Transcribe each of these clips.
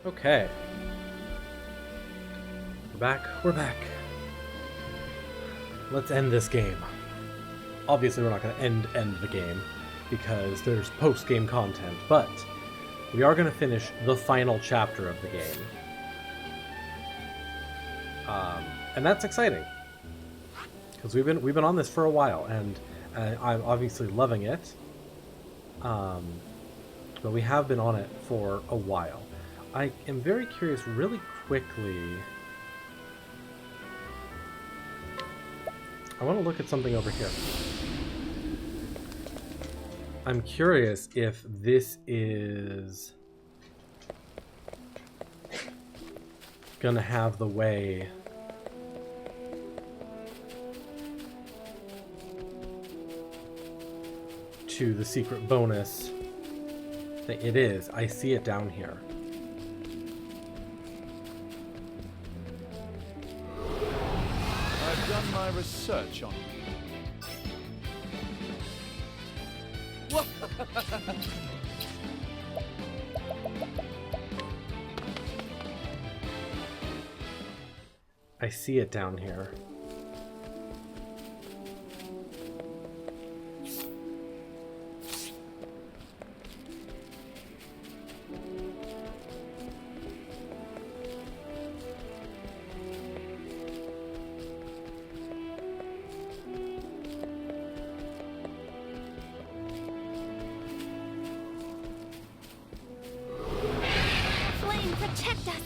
Okay. We're back. Let's end this game. Obviously, we're not going to end the game, because there's post-game content, but we are going to finish the final chapter of the game. And that's exciting, because we've been on this for a while, and I'm obviously loving it. But we have been on it for a while. I am very curious, really quickly. I want to look at something over here. I'm curious if this is gonna have the way to the secret bonus. It is. I see it down here. I've done my research on you. I see it down here. Protect us!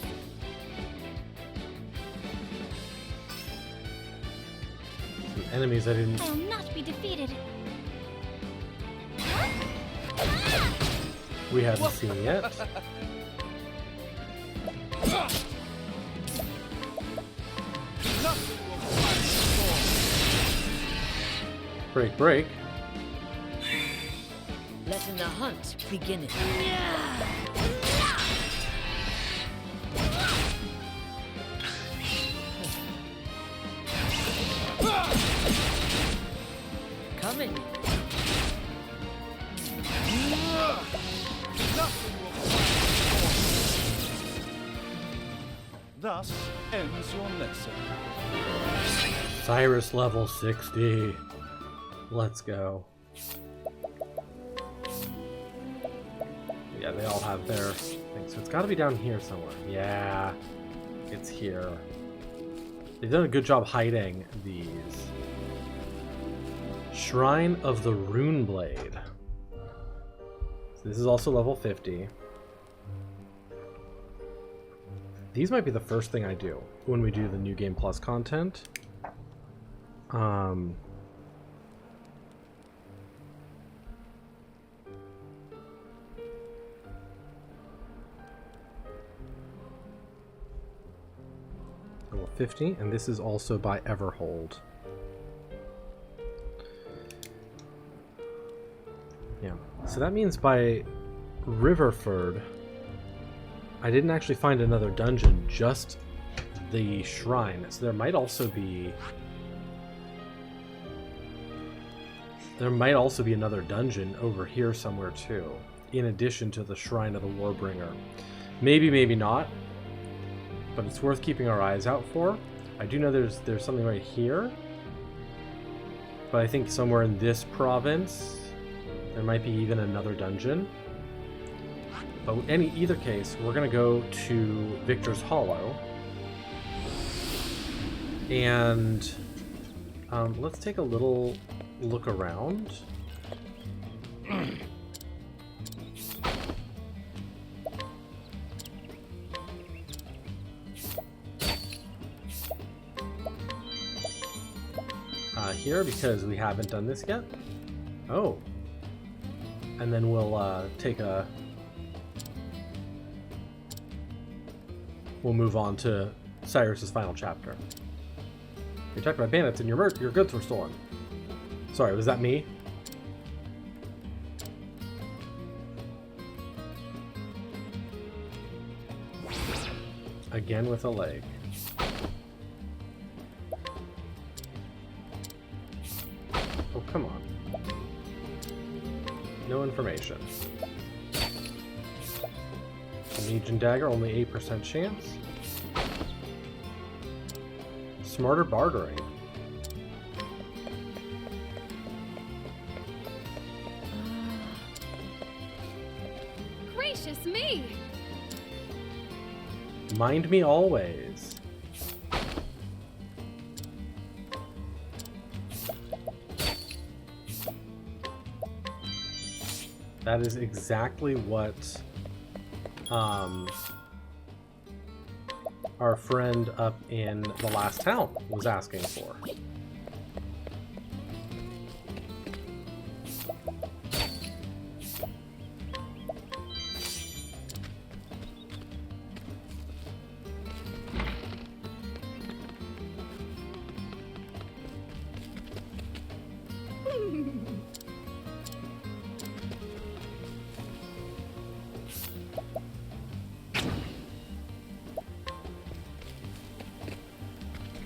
Some enemies I didn't... I will not be defeated. We haven't seen yet. Break, break. Letting the hunt begin. Coming. Thus ends your lesson. Cyrus level 60. Let's go. Yeah, they all have their things. So it's got to be down here somewhere. Yeah, it's here. They've done a good job hiding these. Shrine of the Rune Blade. So this is also level 50. These might be the first thing I do when we do the New Game Plus content. Level 50, and this is also by Everhold. Yeah, so that means by Riverford, I didn't actually find another dungeon, just the shrine. So there might also be... There might also be another dungeon over here somewhere too, in addition to the Shrine of the Warbringer. Maybe, maybe not, but it's worth keeping our eyes out for. I do know there's something right here, but I think somewhere in this province there might be even another dungeon. But in either case, we're going to go to Victor's Hollow. And let's take a little look around. Here, because we haven't done this yet. Oh. And then we'll take a... We'll move on to Cyrus's final chapter. You're attacked by bandits and your goods were stolen. Sorry, was that me? Again with a leg. Oh, come on. No information. Legion Dagger, only 8% chance. Smarter bartering. Gracious me! Mind me always. That is exactly what our friend up in the last town was asking for.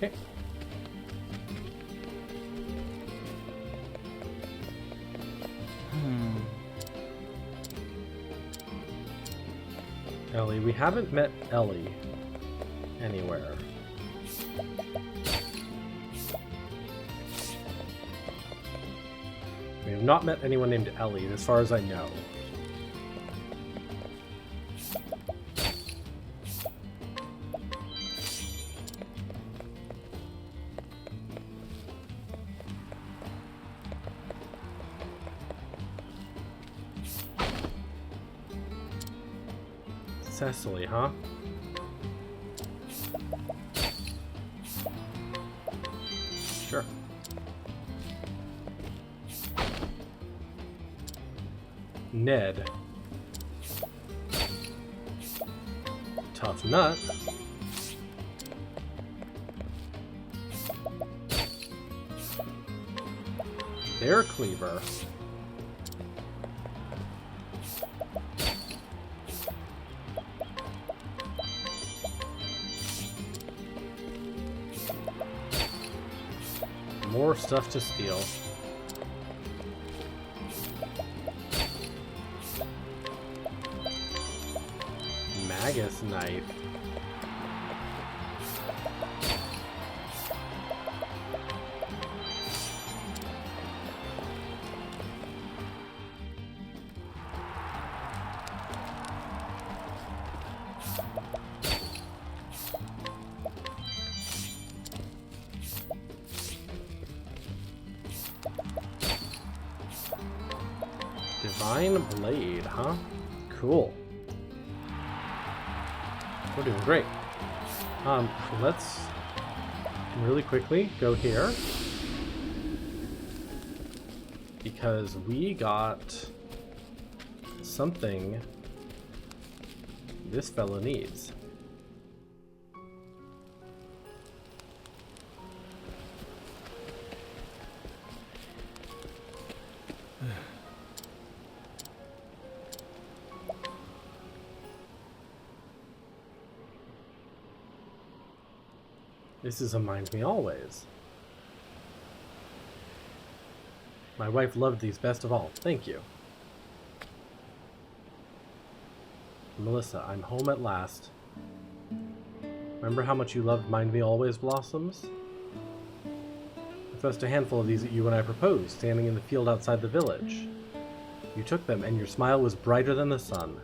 Okay. Ellie. We haven't met Ellie anywhere. We have not met anyone named Ellie, as far as I know. Cecily, huh? Sure. Ned. Tough nut. Bear Cleaver. More stuff to steal. Magus knife. Divine Blade, huh? Cool. We're doing great. Let's really quickly go here. Because we got something this fella needs. This is a Mind Me Always. My wife loved these best of all. Thank you. Melissa, I'm home at last. Remember how much you loved Mind Me Always blossoms? I thrust a handful of these at you when I proposed, standing in the field outside the village. You took them, and your smile was brighter than the sun.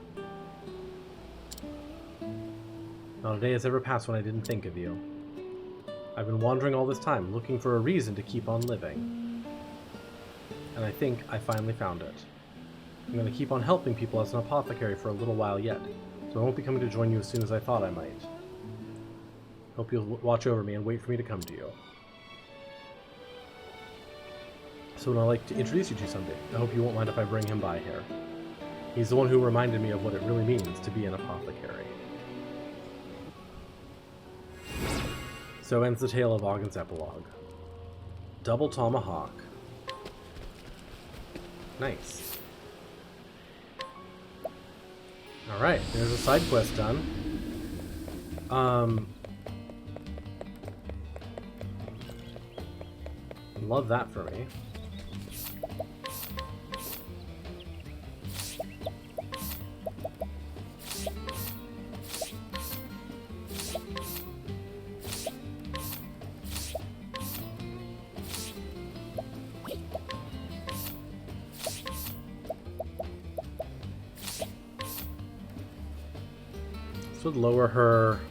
Not a day has ever passed when I didn't think of you. I've been wandering all this time, looking for a reason to keep on living. And I think I finally found it. I'm going to keep on helping people as an apothecary for a little while yet, so I won't be coming to join you as soon as I thought I might. Hope you'll watch over me and wait for me to come to you. Someone I'd like to introduce you to someday. I hope you won't mind if I bring him by here. He's the one who reminded me of what it really means to be an apothecary. So ends the tale of Ogden's epilogue. Double tomahawk. Nice. Alright, there's a side quest done. Love that for me. would lower her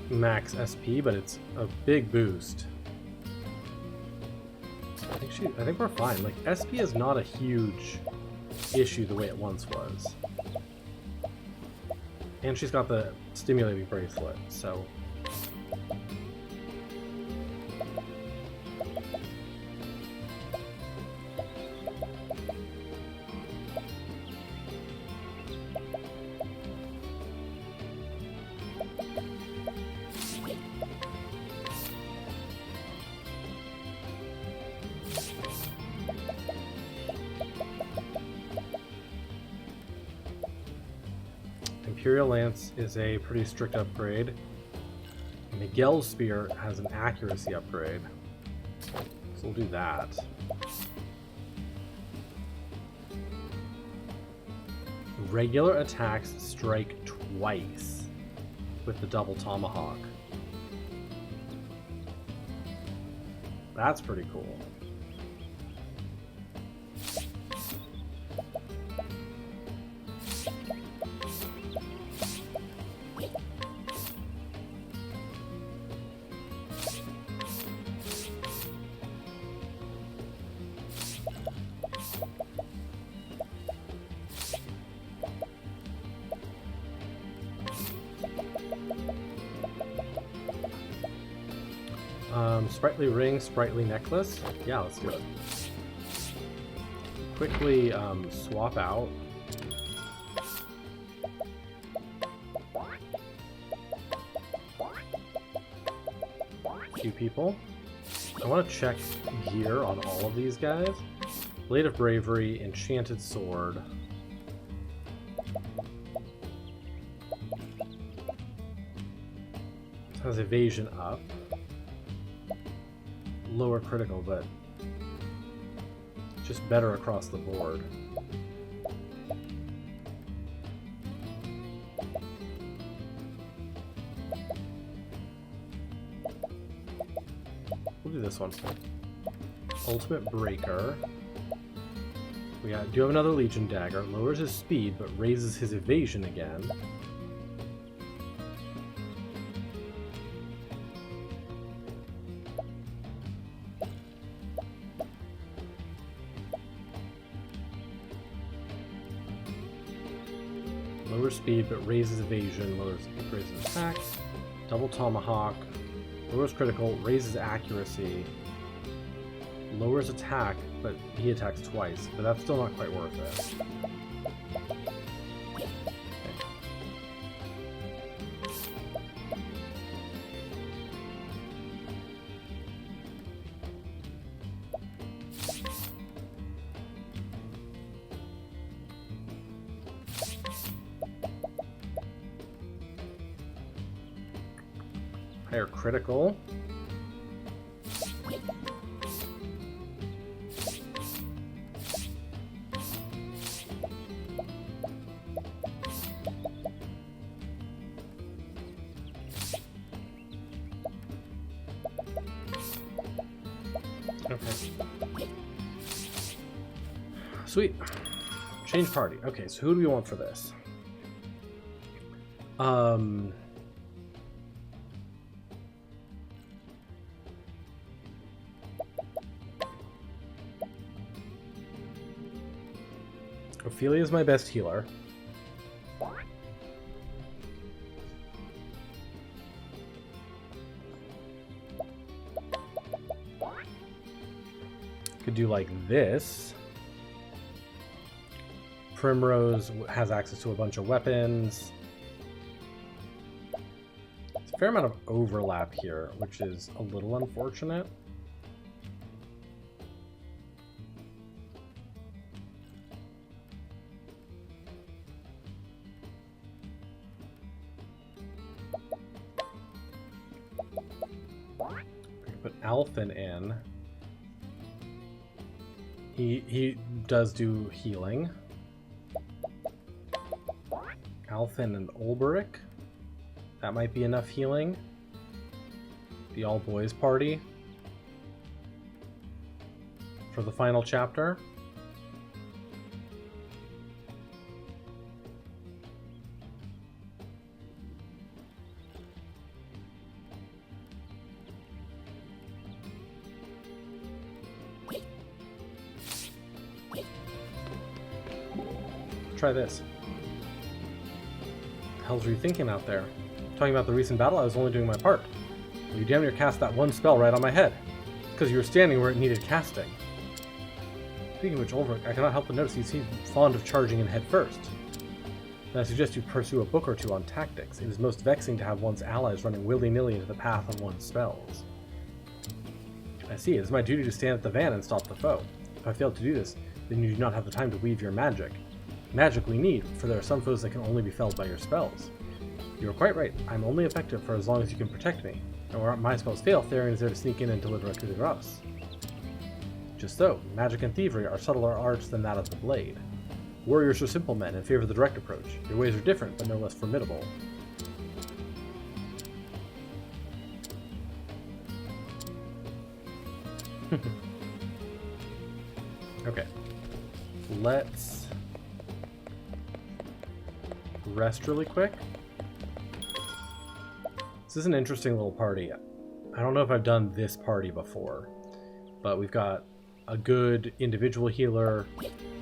max SP, but it's a big boost. I think we're fine. Like, SP is not a huge issue the way it once was. And she's got the stimulating bracelet, so... Imperial Lance is a pretty strict upgrade. Miguel's Spear has an accuracy upgrade. So we'll do that. Regular attacks strike twice with the double tomahawk. That's pretty cool. Sprightly ring, sprightly necklace. Yeah, let's do it. Quickly swap out. A few people. I want to check gear on all of these guys. Blade of Bravery, Enchanted Sword. Has evasion up. Lower critical, but just better across the board. We'll do this one. Ultimate Breaker. We do have another Legion Dagger. Lowers his speed, but raises his evasion again. Lowers speed, but raises evasion, raises attack. Double Tomahawk. Lowers critical, raises accuracy. Lowers attack, but he attacks twice. But that's still not quite worth it. Higher critical. Okay. Sweet. Change party. Okay, so who do we want for this? Ophelia is my best healer. Could do like this. Primrose has access to a bunch of weapons. It's a fair amount of overlap here, which is a little unfortunate. Put Alphen in. He does do healing. Alphen and Ulberic. That might be enough healing. The all boys party for the final chapter. try this. What the hell's were you thinking out there? Talking about the recent battle, I was only doing my part. Well, you damn near cast that one spell right on my head. Because you were standing where it needed casting. Speaking of which, Ulrich, I cannot help but notice you seem fond of charging in head first. And I suggest you pursue a book or two on tactics. It is most vexing to have one's allies running willy-nilly into the path of one's spells. I see, it is my duty to stand at the van and stop the foe. If I fail to do this, then you do not have the time to weave your magic. Magic we need, for there are some foes that can only be felled by your spells. You are quite right, I am only effective for as long as you can protect me. And where my spells fail, Therion is there to sneak in and deliver a coup de grace. Just so, magic and thievery are subtler arts than that of the blade. Warriors are simple men and favor the direct approach. Your ways are different, but no less formidable. Okay. Let's rest really quick. This is an interesting little party. I don't know if I've done this party before, but we've got a good individual healer,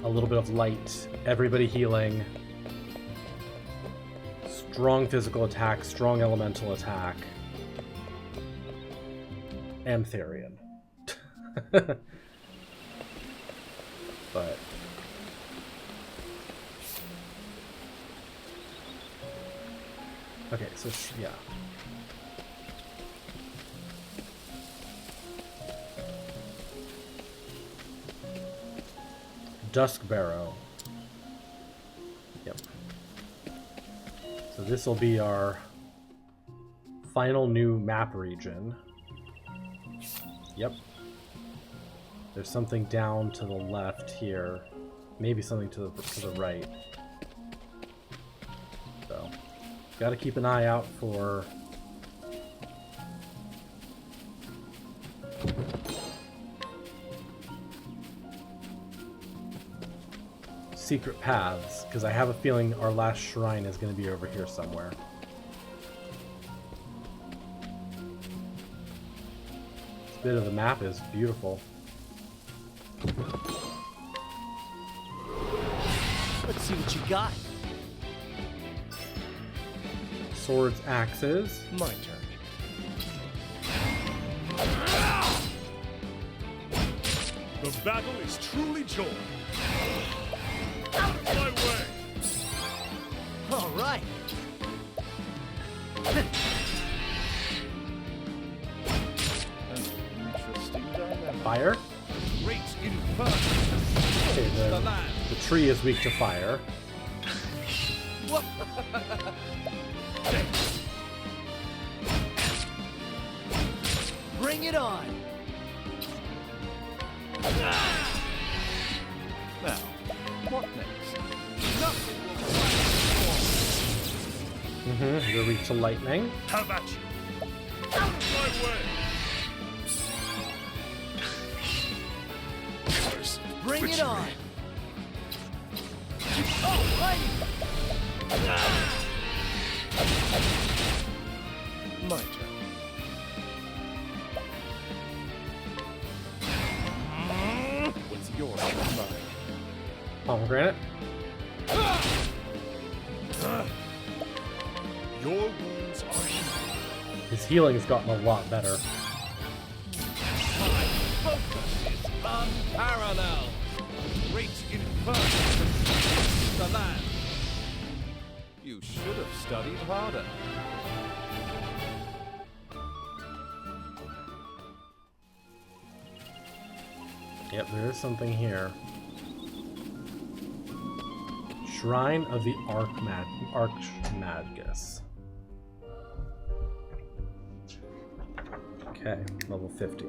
a little bit of light, everybody healing, strong physical attack, strong elemental attack, and Therion. But okay, so yeah. Duskbarrow. Yep. So this will be our final new map region. Yep. There's something down to the left here. Maybe something to the right. So, gotta keep an eye out for secret paths, because I have a feeling our last shrine is going to be over here somewhere. This bit of the map is beautiful. Let's see what you got. Swords, axes. My turn. The battle is truly joined. Out of my way! All right. Interesting dilemma. Fire. Great inferno. Okay, The land. the tree is weak to fire. What? Bring it on. Now, what next? Nothing will You're weak to lightning. How about you? Out of my way! First, Bring it witchery. on. All right. My turn. What's yours? Mine. Pomegranate. Your wounds are healed. His healing's gotten a lot better. My focus is unparalleled. Great inferno. The land. You should have studied harder. Yep, there is something here. Shrine of the Archmagus. Okay, level 50.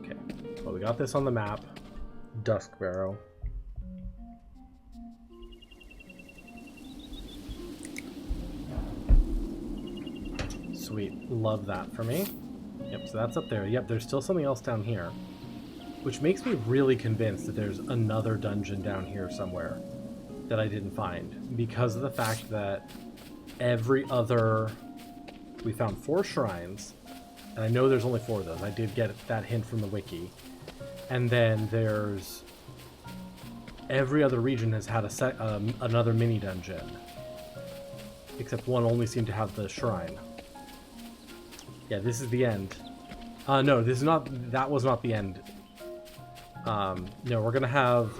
Okay, well, we got this on the map. Duskbarrow. Sweet, love that for me. Yep, so that's up there. Yep, there's still something else down here, which makes me really convinced that there's another dungeon down here somewhere that I didn't find, because of the fact that every other We found 4 shrines, and I know there's only 4 of those. I did get that hint from the wiki. And then there's... Every other region has had another mini dungeon. Except one only seemed to have the shrine. Yeah, this is the end. No, this is not... That was not the end. No, we're gonna have...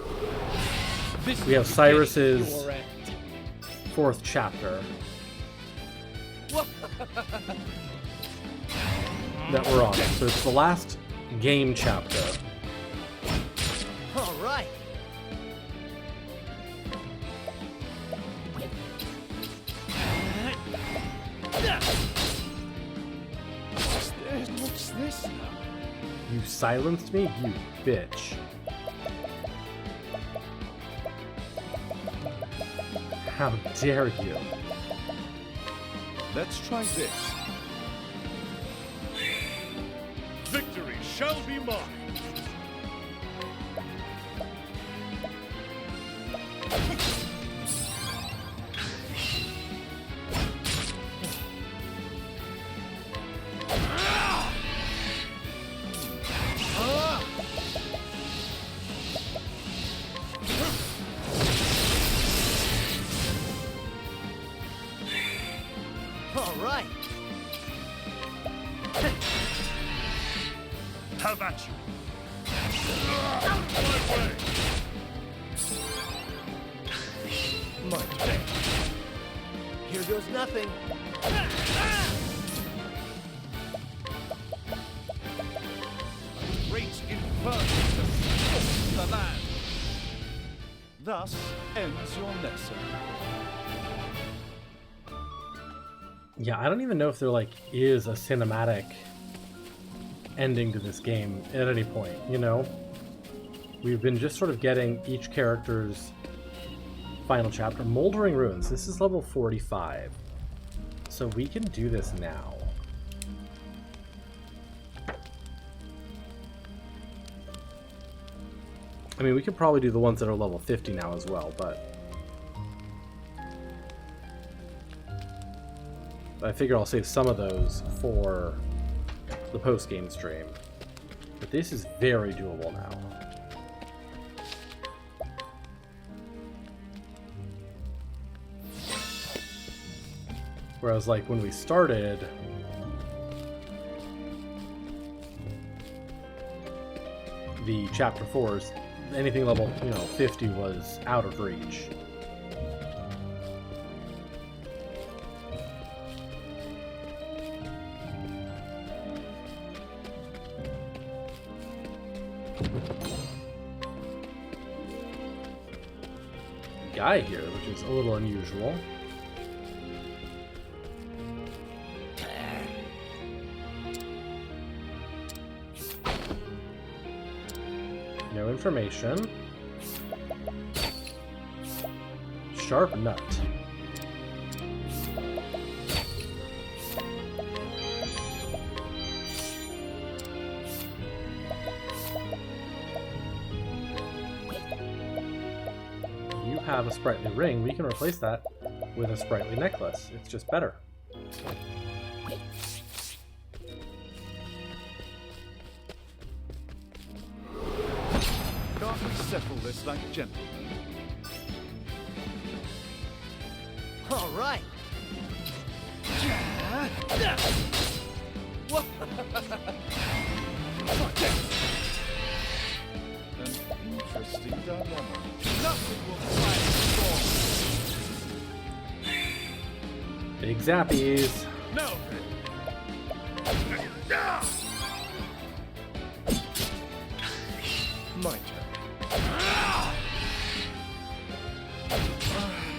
We have Cyrus's 4th chapter. That we're on. So it's the last game chapter. All right. What's this now? You silenced me, you bitch. How dare you? Let's try this. Victory shall be mine. All right. How about you? My way. My turn. Here goes nothing. Great inferno to the land. Thus ends your lesson. Yeah, I don't even know if there, like, is a cinematic ending to this game at any point, you know? We've been just sort of getting each character's final chapter. Moldering Ruins, this is level 45. So we can do this now. I mean, we could probably do the ones that are level 50 now as well, but I figure I'll save some of those for the post-game stream. But this is very doable now. Whereas, like, when we started, the chapter 4s, anything level, 50 was out of reach. Guy here, which is a little unusual. No information. Sharp nut. You have a sprightly ring. We can replace that with a sprightly necklace. It's just better. Can't we settle this like gentlemen? All right. An interesting dilemma. Nothing will quiet the storm. Big zappies. No. My turn.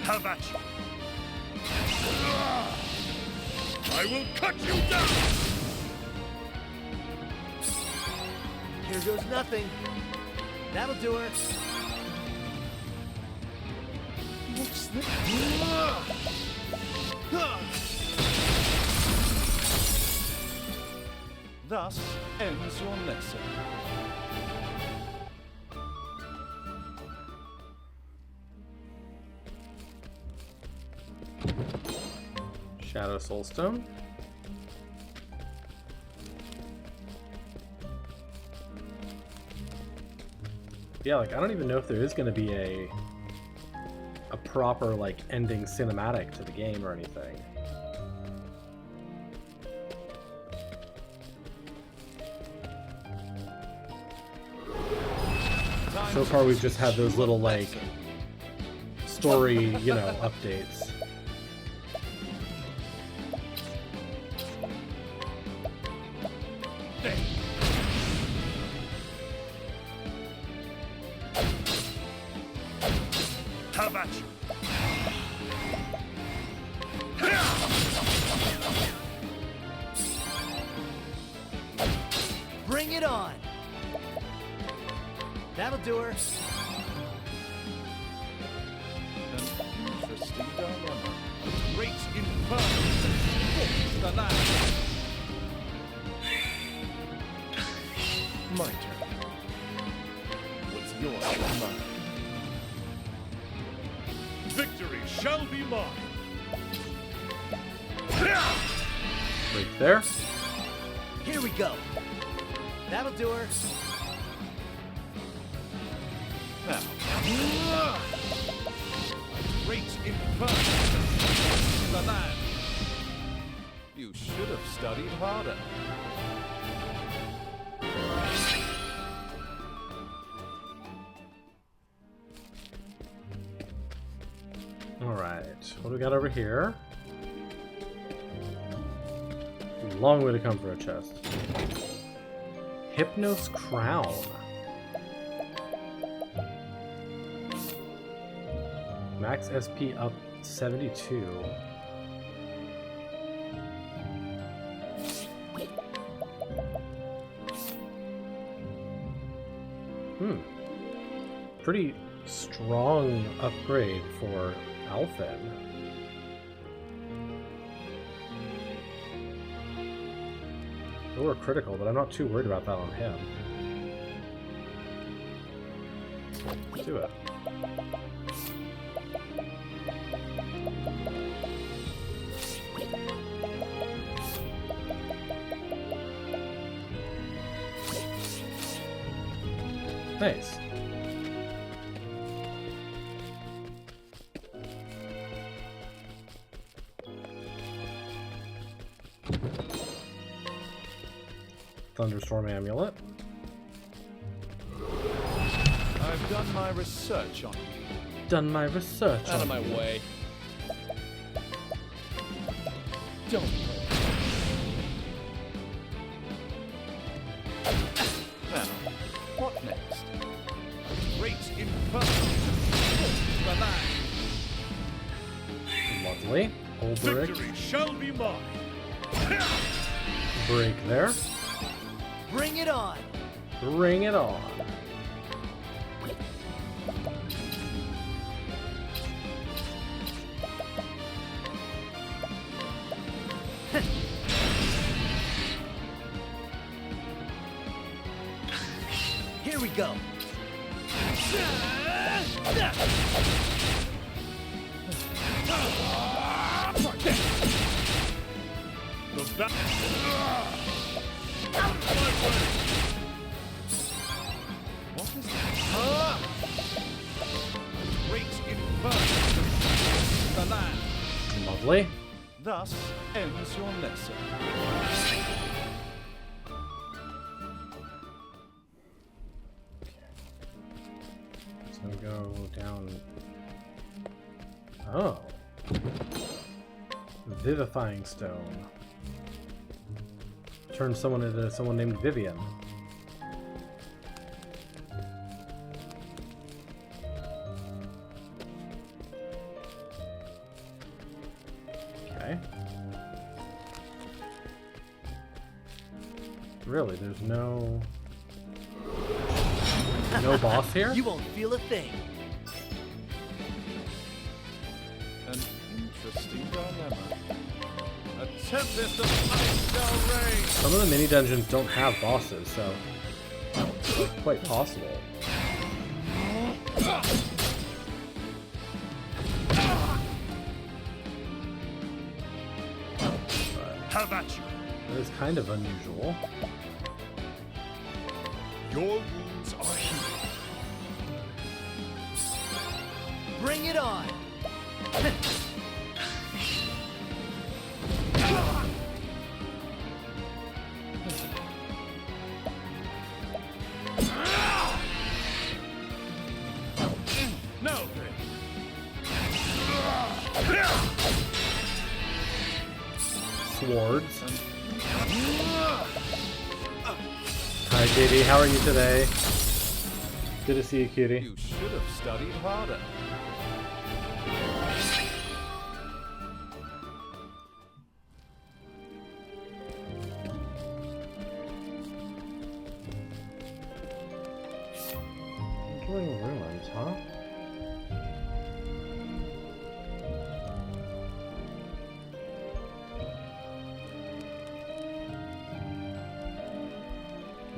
How about you? I will cut you down! Here goes nothing. That'll do her. What's this? Thus ends your lesson. Shadow Soulstone. Yeah, like, I don't even know if there is going to be a proper, like, ending cinematic to the game or anything. So far, we've just had those little, like, story, you know, updates. How about you? Bring it on. That'll do her. An interesting dilemma. Great impermanence. The land. My turn. What's yours, mine? Victory shall be mine. Right there. Here we go. That'll do her. Now. Great impermanence. The land. You should have studied harder. Alright, what do we got over here? Long way to come for a chest. Hypnos Crown. Max SP up 72. Pretty strong upgrade for Alphen. Lower critical, but I'm not too worried about that on him. Let's do it. Nice. Thunderstorm Amulet. I've done my research on you. Done my research. Out on of my you. way. Don't. Now, what next? Great impermanence. The land. Lovely. Ulbrich. Victory shall be mine. Break there. Bring it on. Bring it on. Here we go. The back. What is that? Great impermanence. The land. Lovely. Thus ends your lesson. So we go down. Oh. Vivifying Stone. Turn someone into someone named Vivian. Okay. Really, there's no boss here? You won't feel a thing. An interesting dilemma. A tempest of ice shall reign. Some of the mini dungeons don't have bosses, so it's quite possible. How about you? It is kind of unusual. Your wounds are healed. it on. No. Swords. Hi, JD. How are you today? Good to see you, cutie. You should have studied harder. Moldering Ruins, huh?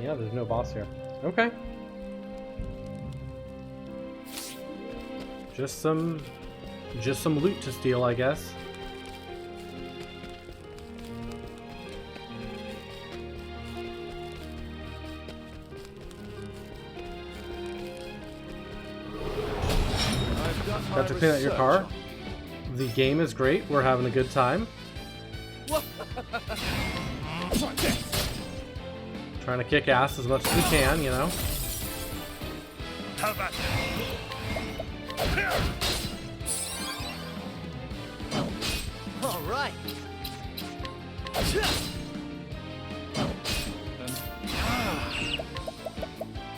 Yeah, there's no boss here. Okay. Just some loot to steal, I guess. I've done my Got to clean out your research car. on- The game is great. We're having a good time. Trying to kick ass as much as we can, you know. How about All right.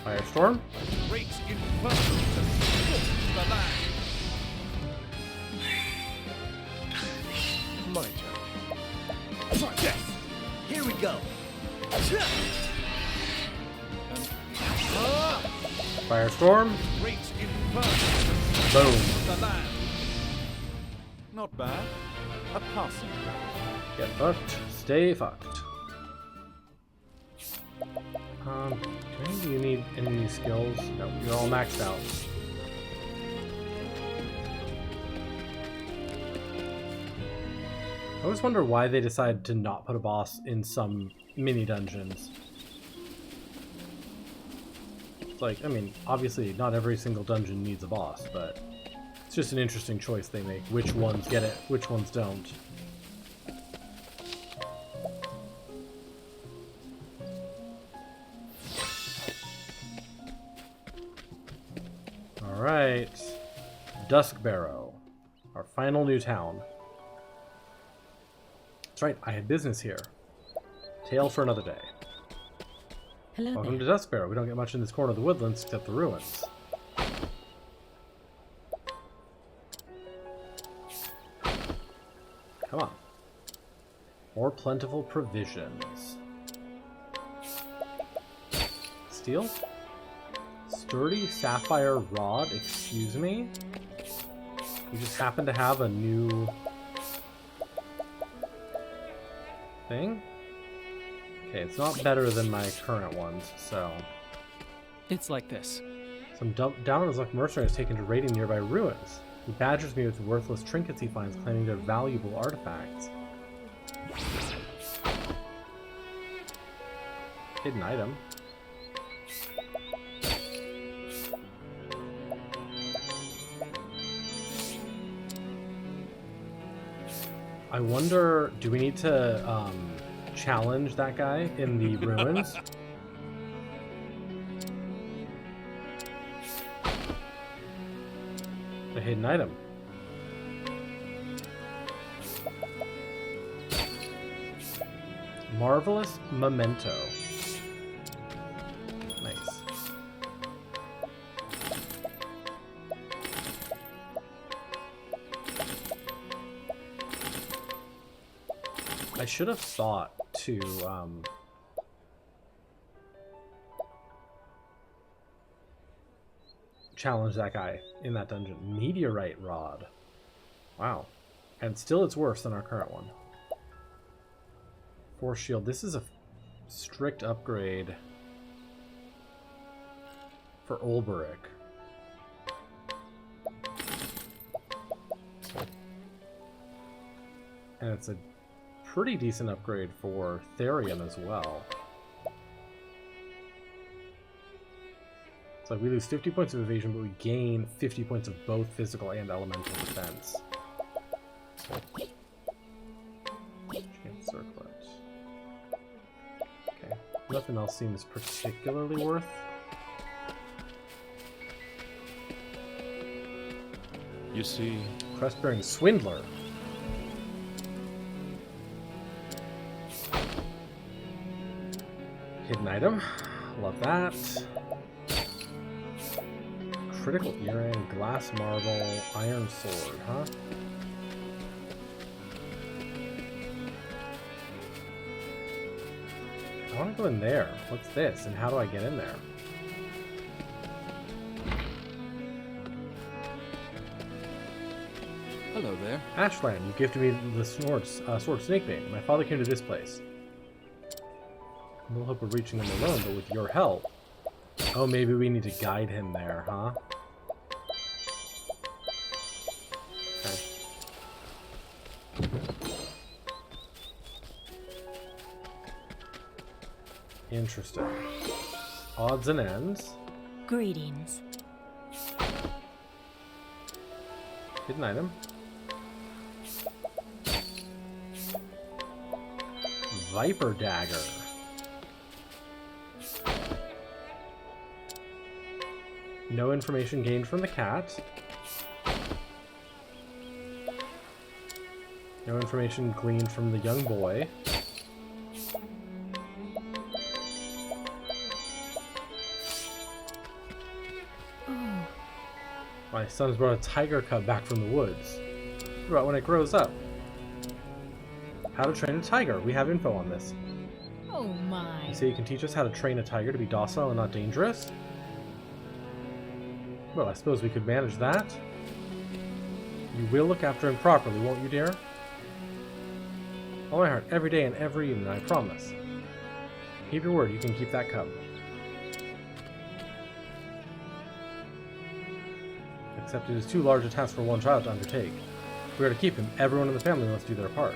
Firestorm. great in person to support the land? My turn. Here we go. Firestorm. Great in person to Boom. support the land. Not bad. A passing grade. Get fucked. Stay fucked. Do you need any new skills? No, you're all maxed out. I always wonder why they decided to not put a boss in some mini dungeons. It's like, I mean, obviously not every single dungeon needs a boss, but it's just an interesting choice they make. Which ones get it, which ones don't. Alright. Duskbarrow. Our final new town. That's right, I had business here. Tale for another day. Hello Welcome there. to Duskbarrow. We don't get much in this corner of the woodlands except the ruins. Come on. More plentiful provisions. Steel? Sturdy sapphire rod, excuse me? We just happen to have a new thing? Okay, it's not better than my current ones, so... It's like this. Some down-on-his-luck mercenary is taken to raiding nearby ruins. He badgers me with worthless trinkets he finds, claiming they're valuable artifacts. Hidden item. I wonder, do we need to challenge that guy in the ruins? The hidden item. Marvelous memento. Nice. I should have thought to challenge that guy in that dungeon. Meteorite rod. Wow. And still it's worse than our current one. Force shield. This is a strict upgrade for Olberic. And it's a pretty decent upgrade for Therion as well. So we lose 50 points of evasion, but we gain 50 points of both physical and elemental defense. Chance circlet. Okay. Nothing else seems particularly worth. You see, Crest-bearing swindler. Hidden item. Love that. Critical earring, glass marble, iron sword, huh? I want to go in there. What's this? And how do I get in there? Hello there. Ashland, you gifted me the sword snakebait. My father came to this place. No hope of reaching him alone, but with your help. Oh, maybe we need to guide him there, huh? Okay. Interesting. Odds and ends. Greetings. Hidden item. Viper dagger. No information gained from the cat. No information gleaned from the young boy. My son's brought a tiger cub back from the woods. What about when it grows up? How to train a tiger. We have info on this. Oh my. You say you can teach us how to train a tiger to be docile and not dangerous? Well, I suppose we could manage that. You will look after him properly, won't you, dear? All my heart, every day and every evening, I promise. Keep your word, you can keep that cub. Except it is too large a task for one child to undertake. If we are to keep him, everyone in the family must do their part.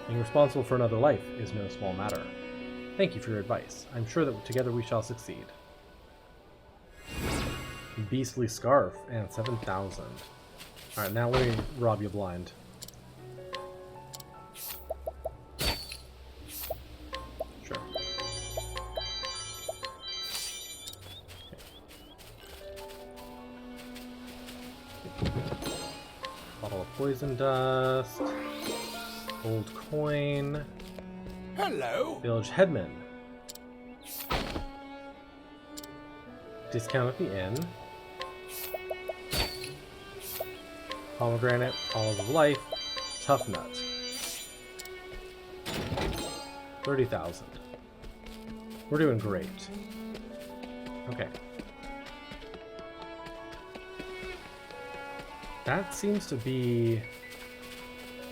Being responsible for another life is no small matter. Thank you for your advice. I'm sure that together we shall succeed. Beastly scarf and 7,000. Alright, now let me rob you blind. Sure. Okay. Bottle of poison dust. Gold coin. hello. Village headman. Discount at the inn. Pomegranate, olive of life, tough nut. 30,000. We're doing great. Okay. That seems to be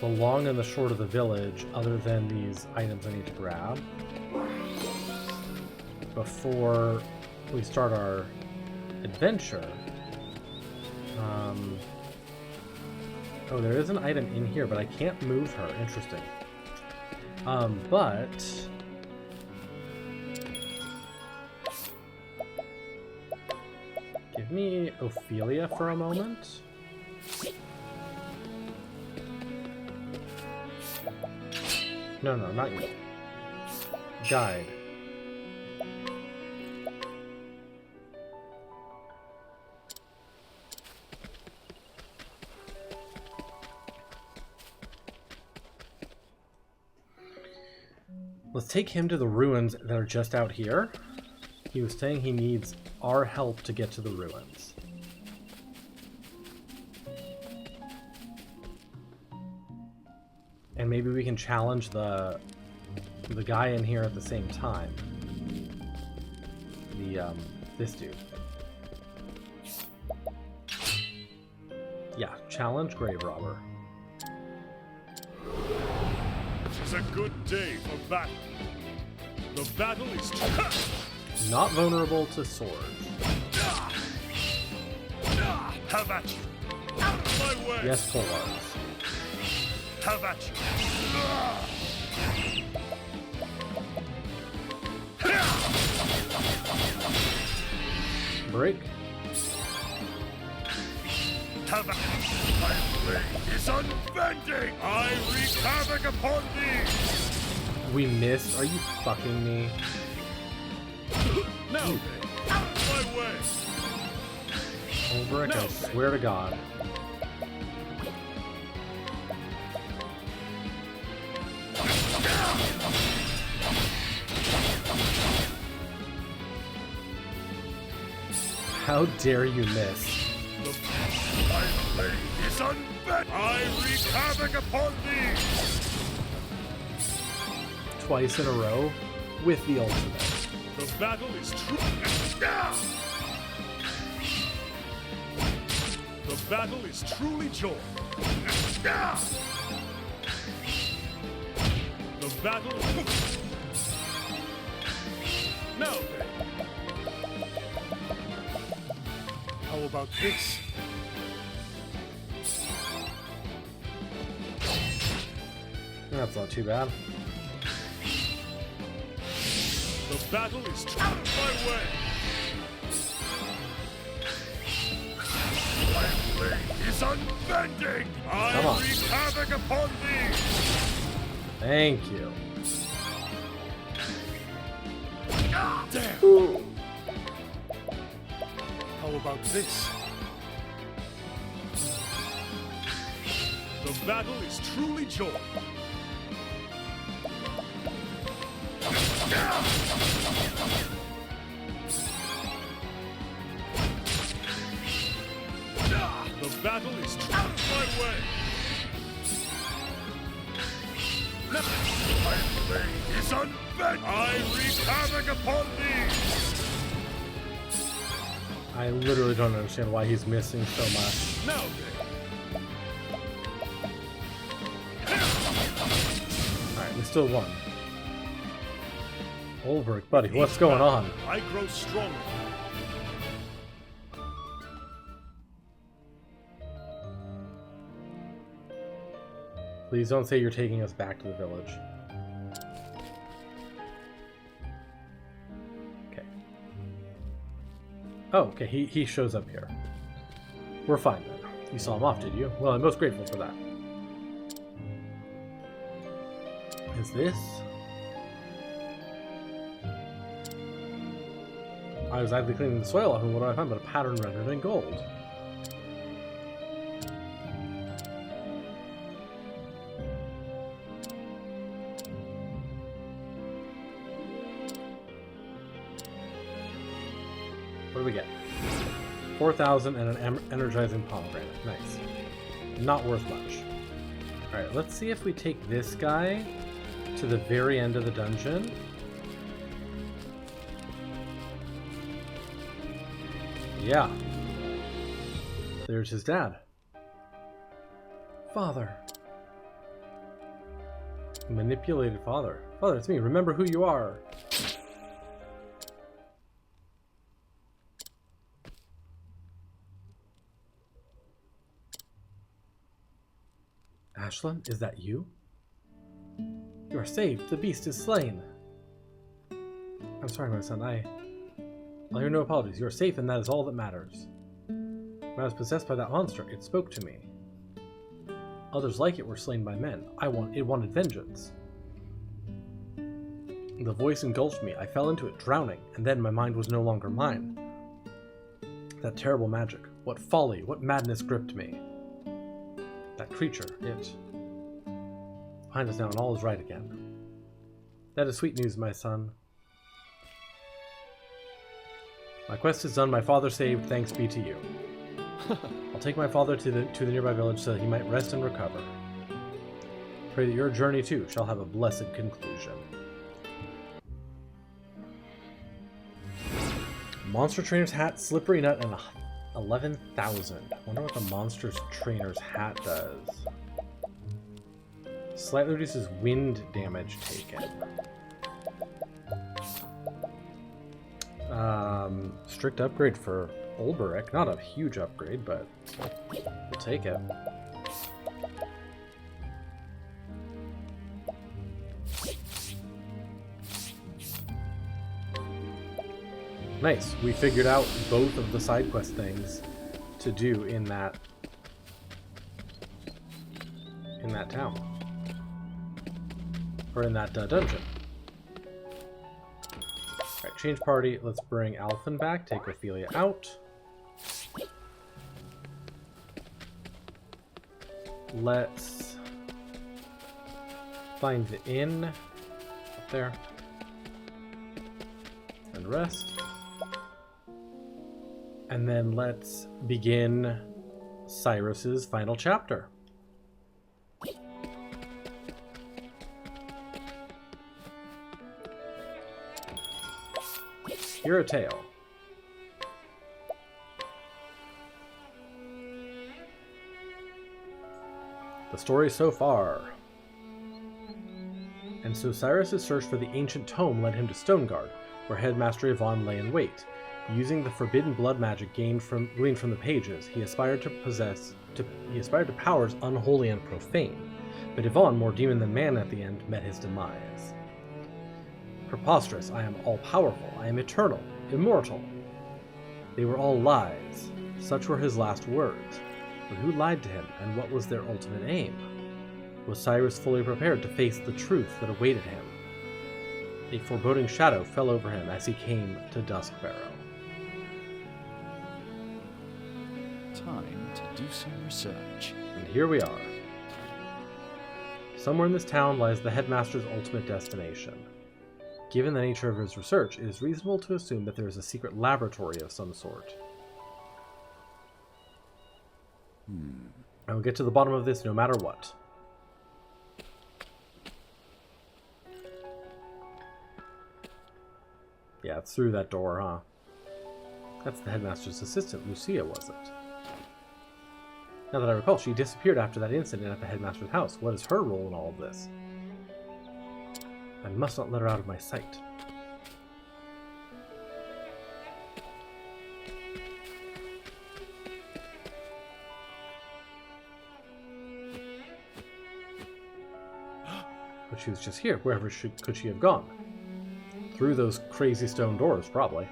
the long and the short of the village, other than these items I need to grab before we start our adventure. Oh, there is an item in here, but I can't move her. Interesting. But give me Ophelia for a moment. No, not you. Guide. Let's take him to the ruins that are just out here. He was saying he needs our help to get to the ruins. And maybe we can challenge the guy in here at the same time. This dude. Yeah, challenge grave robber. It's a good day for battle. The battle is Not vulnerable to swords. have at you. Out of my way. Yes, full arms. Have at you. break. My blade is unbending! I wreak havoc upon thee! We missed. Are you fucking me? Now then, out of my way! Ulbrich, I No. swear to God. How dare you miss? My blade is unbent! I wreak havoc upon thee! Twice in a row with the ultimate. The battle is true. The battle is truly joy. The battle. Now then. How about this? That's not too bad. The battle is out of my way. My blade is unbending. Come I on. wreak havoc upon thee. Thank you. Damn. How about this? The battle is truly joy. The battle is out of my way. My blade is unbent. I wreak havoc upon thee. I literally don't understand why he's missing so much. Now then. Alright, we still won. Ulbrich, buddy, what's going on? I grow stronger. Please don't say you're taking us back to the village. Okay. Oh, okay, he shows up here. We're fine then. You saw him off, did you? Well, I'm most grateful for that. Is this? I was idly cleaning the soil off, and what do I find but a pattern rendered in gold? What do we get? 4,000 and an energizing pomegranate. Nice. Not worth much. Alright, let's see if we take this guy to the very end of the dungeon. Yeah. There's his dad. Father. Manipulated father. Father, it's me. Remember who you are. Ashlyn, is that you? You are saved. The beast is slain. I'm sorry, my son. I'll hear no apologies. You are safe, and that is all that matters. When I was possessed by that monster, it spoke to me. Others like it were slain by men. It wanted vengeance. The voice engulfed me. I fell into it, drowning, and then my mind was no longer mine. That terrible magic. What folly, what madness gripped me. That creature, it... behind us now, and all is right again. That is sweet news, my son. My quest is done, my father saved, thanks be to you. I'll take my father to the nearby village so that he might rest and recover. Pray that your journey, too, shall have a blessed conclusion. Monster Trainer's Hat, Slippery Nut, and 11,000. I wonder what the Monster Trainer's Hat does. Slightly reduces wind damage taken. Strict upgrade for Ulbrich. Not a huge upgrade, but we'll take it. Nice. We figured out both of the side quest things to do in that town. Or in that dungeon. Alright, change party. Let's bring Alphen back. Take Ophelia out. Let's find the inn up there. And rest. And then let's begin Cyrus's final chapter. Hear a tale. The story so far. And so Cyrus's search for the ancient tome led him to Stoneguard, where Headmaster Yvonne lay in wait. Using the forbidden blood magic gleaned from the pages, he aspired to powers unholy and profane. But Yvonne, more demon than man at the end, met his demise. Preposterous, I am all-powerful, I am eternal, immortal. They were all lies. Such were his last words. But who lied to him, and what was their ultimate aim? Was Cyrus fully prepared to face the truth that awaited him? A foreboding shadow fell over him as he came to Duskbarrow. Time to do some research. And here we are. Somewhere in this town lies the headmaster's ultimate destination. Given the nature of his research, it is reasonable to assume that there is a secret laboratory of some sort. I will get to the bottom of this no matter what. Yeah, it's through that door, huh? That's the headmaster's assistant, Lucia, was it? Now that I recall, she disappeared after that incident at the headmaster's house. What is her role in all of this? I must not let her out of my sight. But she was just here. Wherever could she have gone? Through those crazy stone doors, probably.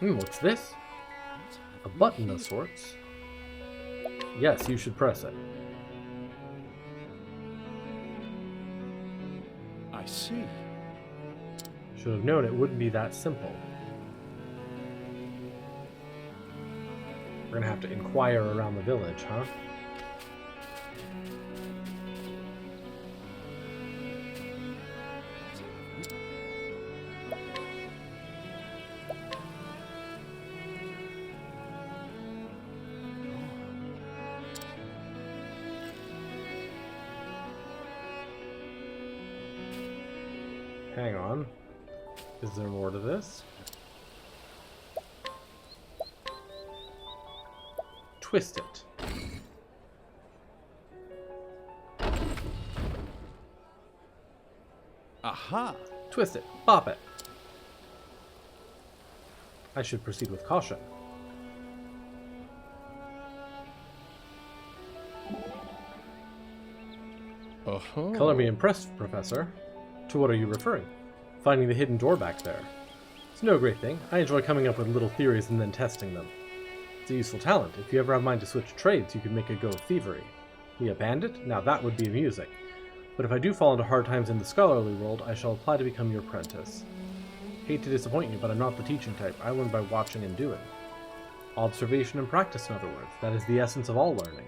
What's this? A button of sorts. Yes, you should press it. I see. Should have known it wouldn't be that simple. We're gonna have to inquire around the village, huh? Hang on. Is there more to this? Twist it. Aha! Twist it. Pop it. I should proceed with caution. Color me impressed, Professor. To what are you referring? Finding the hidden door back there. It's no great thing. I enjoy coming up with little theories and then testing them. It's a useful talent. If you ever have mind to switch trades, you could make a go of thievery. Me a bandit? Now that would be amusing. But if I do fall into hard times in the scholarly world, I shall apply to become your apprentice. Hate to disappoint you, but I'm not the teaching type. I learn by watching and doing. Observation and practice, in other words. That is the essence of all learning.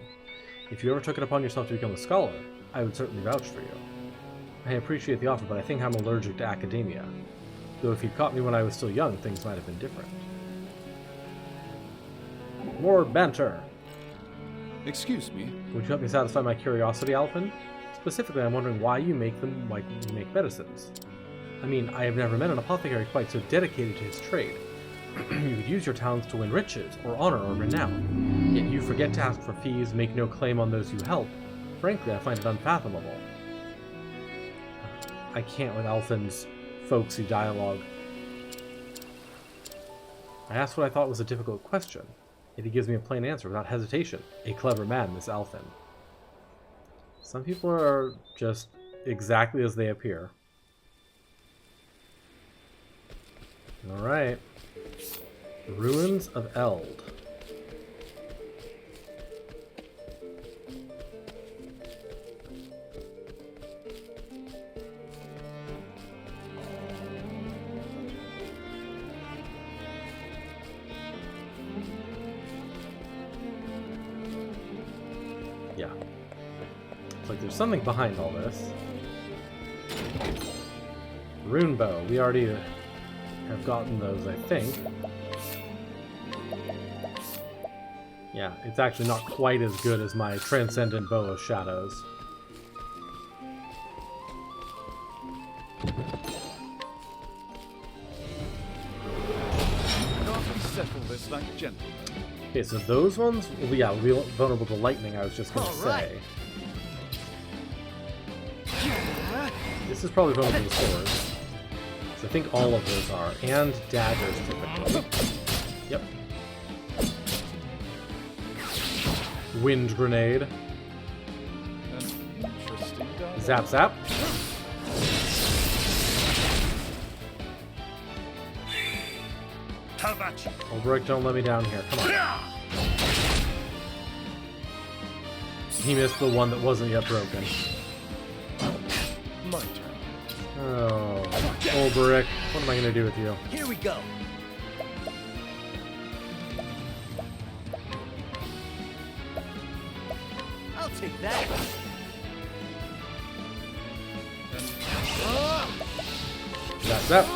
If you ever took it upon yourself to become a scholar, I would certainly vouch for you. I appreciate the offer, but I think I'm allergic to academia. Though if you'd caught me when I was still young, things might have been different. More banter! Excuse me. Would you help me satisfy my curiosity, Alphen? Specifically, I'm wondering why you make medicines. I mean, I have never met an apothecary quite so dedicated to his trade. You could use your talents to win riches, or honor, or renown. Yet you forget to ask for fees, make no claim on those you help. Frankly, I find it unfathomable. I can't with Alphen's folksy dialogue. I asked what I thought was a difficult question, yet he gives me a plain answer without hesitation. A clever man, this Alphen. Some people are just exactly as they appear. Alright. Ruins of Eld. Yeah. It's like there's something behind all this. Rune bow. We already have gotten those, I think. Yeah, it's actually not quite as good as my Transcendent Bow of Shadows. Can't we settle this like gentlemen? Okay, so those ones, well, yeah, will be vulnerable to lightning, I was just going to say. This is probably vulnerable to swords. So I think all of those are. And daggers, typically. Yep. Wind grenade. Interesting guy. Zap zap. Have at you. Ulbrich, don't let me down here. Come on. He missed the one that wasn't yet broken. My turn. Oh, Ulbrich, what am I going to do with you? Here we go. I'll take that. Zap zap.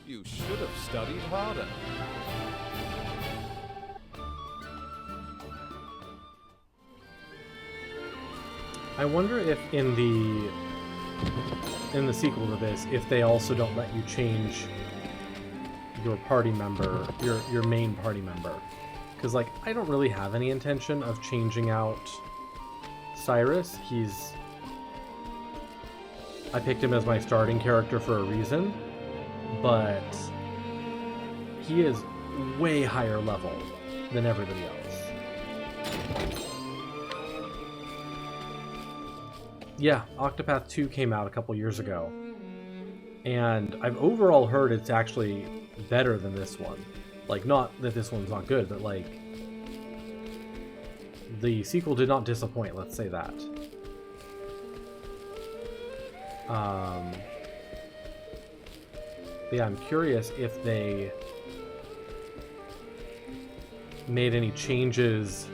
You should have studied harder. I wonder if in the sequel to this, if they also don't let you change your party member, your main party member. Because, like, I don't really have any intention of changing out Cyrus. I picked him as my starting character for a reason, but he is way higher level than everybody else. Yeah, Octopath 2 came out a couple years ago, and I've overall heard it's actually better than this one. Like, not that this one's not good, but like, the sequel did not disappoint, let's say that. Yeah, I'm curious if they made any changes.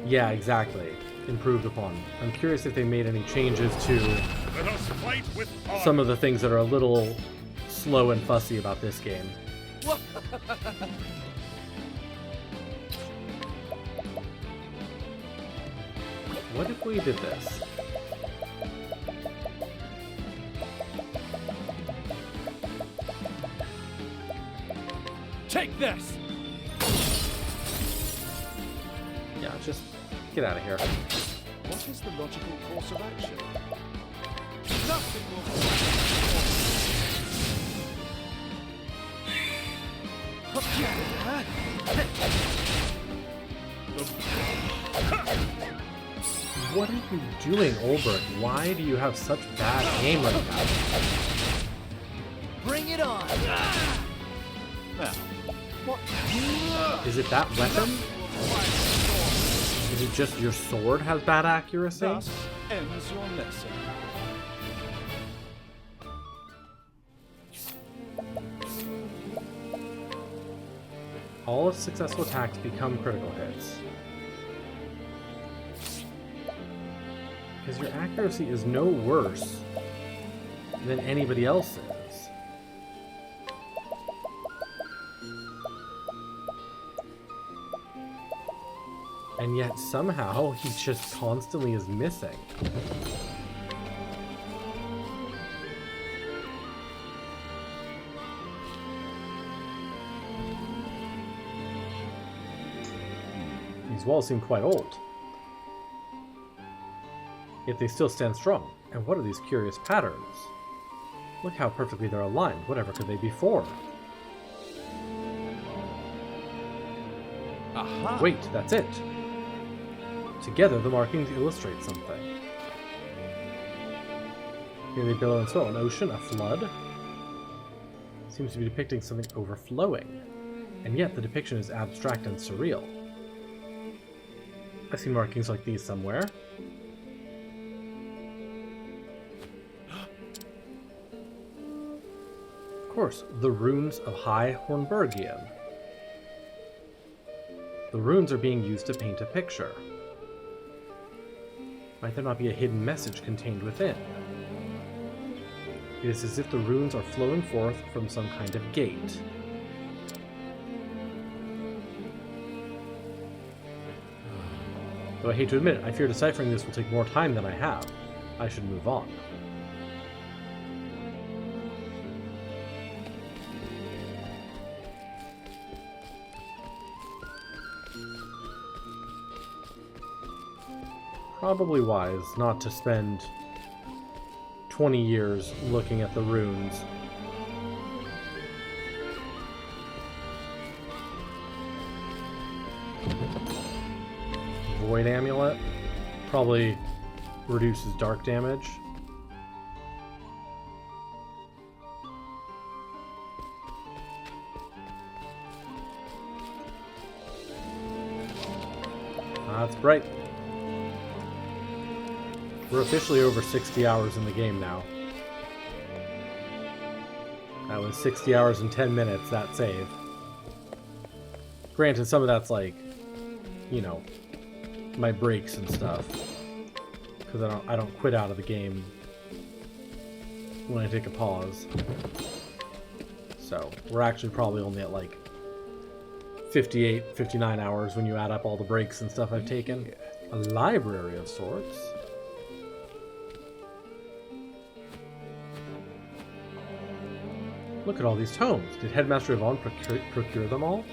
Yeah, exactly. Improved upon. I'm curious if they made any changes to Let us fight with honor. some of the things that are a little slow and fussy about this game. What if we did this? Take this! Yeah, just get out of here. What is the logical course of action? Nothing What are you doing, Ulbrich? Why do you have such bad aim right now? Bring it on. Now, what? Is it that weapon? Is it just your sword has bad accuracy? Thus ends your lesson. All of successful attacks become critical hits. Because your accuracy is no worse than anybody else's. And yet somehow he just constantly is missing. These walls seem quite old. Yet they still stand strong. And what are these curious patterns? Look how perfectly they're aligned. Whatever could they be for? Aha! Wait, that's it. Together, the markings illustrate something. Here they billow and swell. An ocean, a flood. Seems to be depicting something overflowing. And yet the depiction is abstract and surreal. I see markings like these somewhere. Of course, the runes of High Hornburgian. The runes are being used to paint a picture. Might there not be a hidden message contained within? It is as if the runes are flowing forth from some kind of gate. Though I hate to admit it, I fear deciphering this will take more time than I have. I should move on. Probably wise not to spend 20 years looking at the runes. Void Amulet probably reduces dark damage. That's bright. We're officially over 60 hours in the game now. That was 60 hours and 10 minutes, that save. Granted, some of that's like, you know, my breaks and stuff. Because I don't quit out of the game when I take a pause. So, we're actually probably only at like 58, 59 hours when you add up all the breaks and stuff I've taken. A library of sorts. Look at all these tomes. Did Headmaster Yvonne procure them all?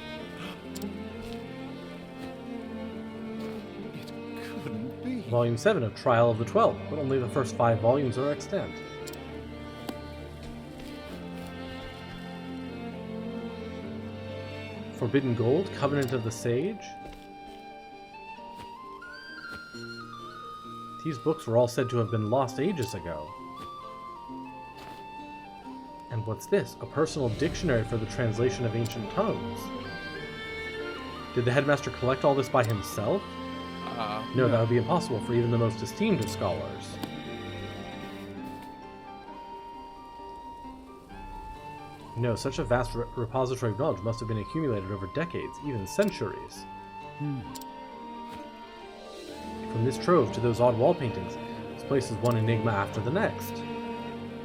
It couldn't be. Volume 7 of Trial of the 12, but only the first 5 volumes are extant. Forbidden Gold, Covenant of the Sage. These books were all said to have been lost ages ago. And what's this? A personal dictionary for the translation of ancient tongues. Did the headmaster collect all this by himself? No, that would be impossible for even the most esteemed of scholars. No, such a vast repository of knowledge must have been accumulated over decades, even centuries. From this trove to those odd wall paintings, this place is one enigma after the next.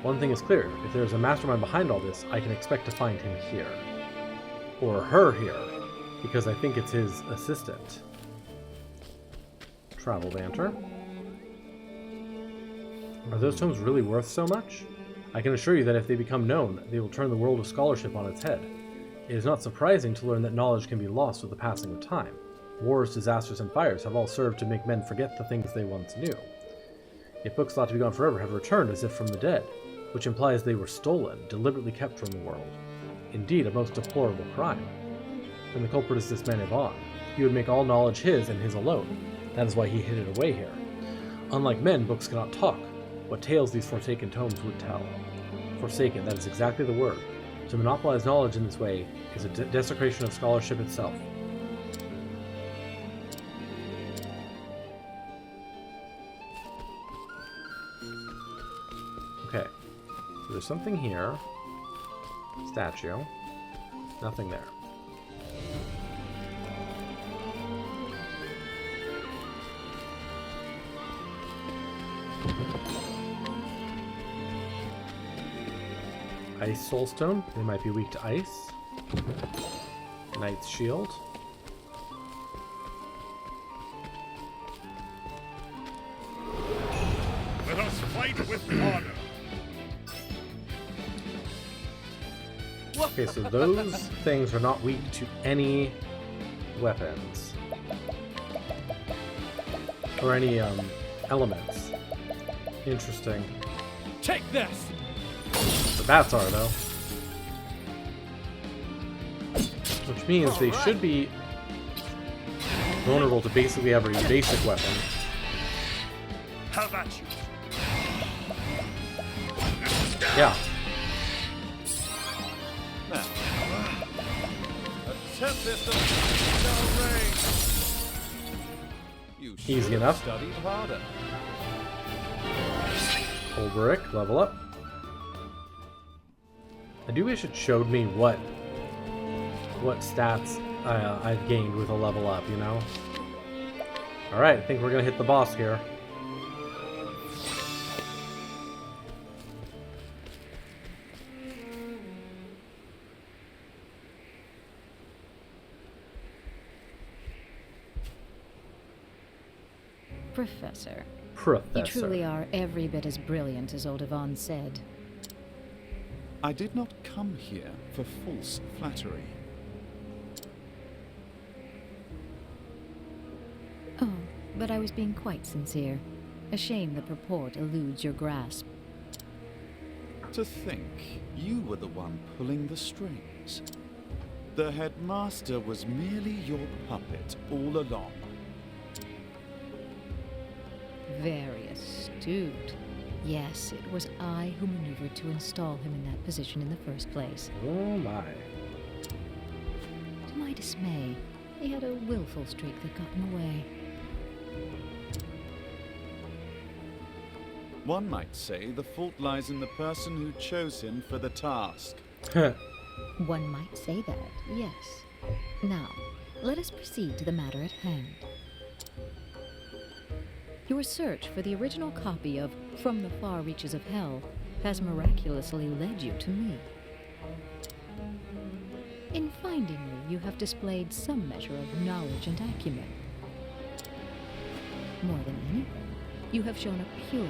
One thing is clear, if there is a mastermind behind all this, I can expect to find him here. Or her here, because I think it's his assistant. Travel banter. Are those tomes really worth so much? I can assure you that if they become known, they will turn the world of scholarship on its head. It is not surprising to learn that knowledge can be lost with the passing of time. Wars, disasters, and fires have all served to make men forget the things they once knew. Yet books thought to be gone forever have returned as if from the dead, which implies they were stolen, deliberately kept from the world. Indeed, a most deplorable crime. Then the culprit is this man Yvonne. He would make all knowledge his and his alone. That is why he hid it away here. Unlike men, books cannot talk. What tales these forsaken tomes would tell. Forsaken, that is exactly the word. To monopolize knowledge in this way is a desecration of scholarship itself. Okay, so there's something here. Statue. Nothing there. Ice Soulstone. They might be weak to ice. Knight's Shield. Let us fight with honor. Okay, so those things are not weak to any weapons. Or any elements. Interesting. Take this! The bats are, though. Which means they should be vulnerable to basically every basic weapon. How about you? Yeah. Now, attempt this at no range. You should Easy have enough. studied harder. Ulbrich, level up. I do wish it showed me what stats I've gained with a level up, you know? Alright, I think we're gonna hit the boss here. Professor, Professor. you truly are every bit as brilliant as old Yvonne said. I did not come here for false flattery. Oh, but I was being quite sincere. A shame the purport eludes your grasp. To think you were the one pulling the strings. The headmaster was merely your puppet all along. Very astute. Yes, it was I who maneuvered to install him in that position in the first place. Oh my. To my dismay, he had a willful streak that got in the way. One might say the fault lies in the person who chose him for the task. One might say that, yes. Now, let us proceed to the matter at hand. Your search for the original copy of From the Far Reaches of Hell has miraculously led you to me. In finding me, you have displayed some measure of knowledge and acumen. More than anything, you have shown a pure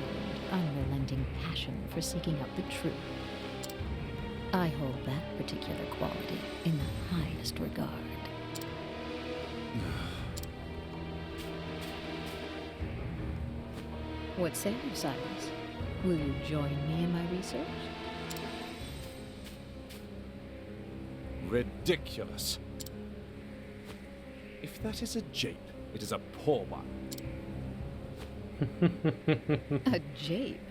and unrelenting passion for seeking out the truth. I hold that particular quality in the highest regard. What say you, Cyrus? Will you join me in my research? Ridiculous. If that is a jape, it is a poor one. A jape?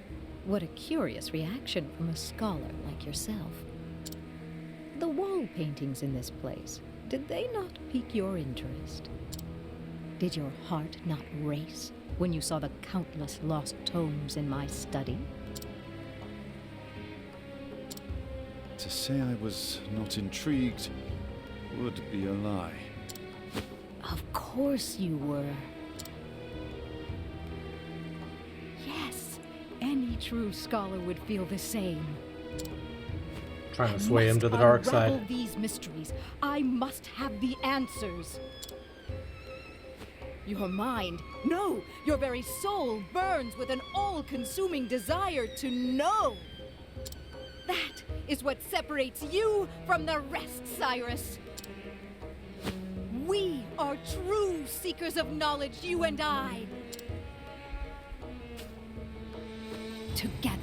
What a curious reaction from a scholar like yourself. The wall paintings in this place, did they not pique your interest? Did your heart not race when you saw the countless lost tomes in my study? To say I was not intrigued would be a lie. Of course you were. Yes, any true scholar would feel the same. Trying to I sway him must to the dark unravel side. these mysteries. I must have the answers. Your mind, no, your very soul burns with an all-consuming desire to know. That is what separates you from the rest, Cyrus. We are true seekers of knowledge, you and I. Together,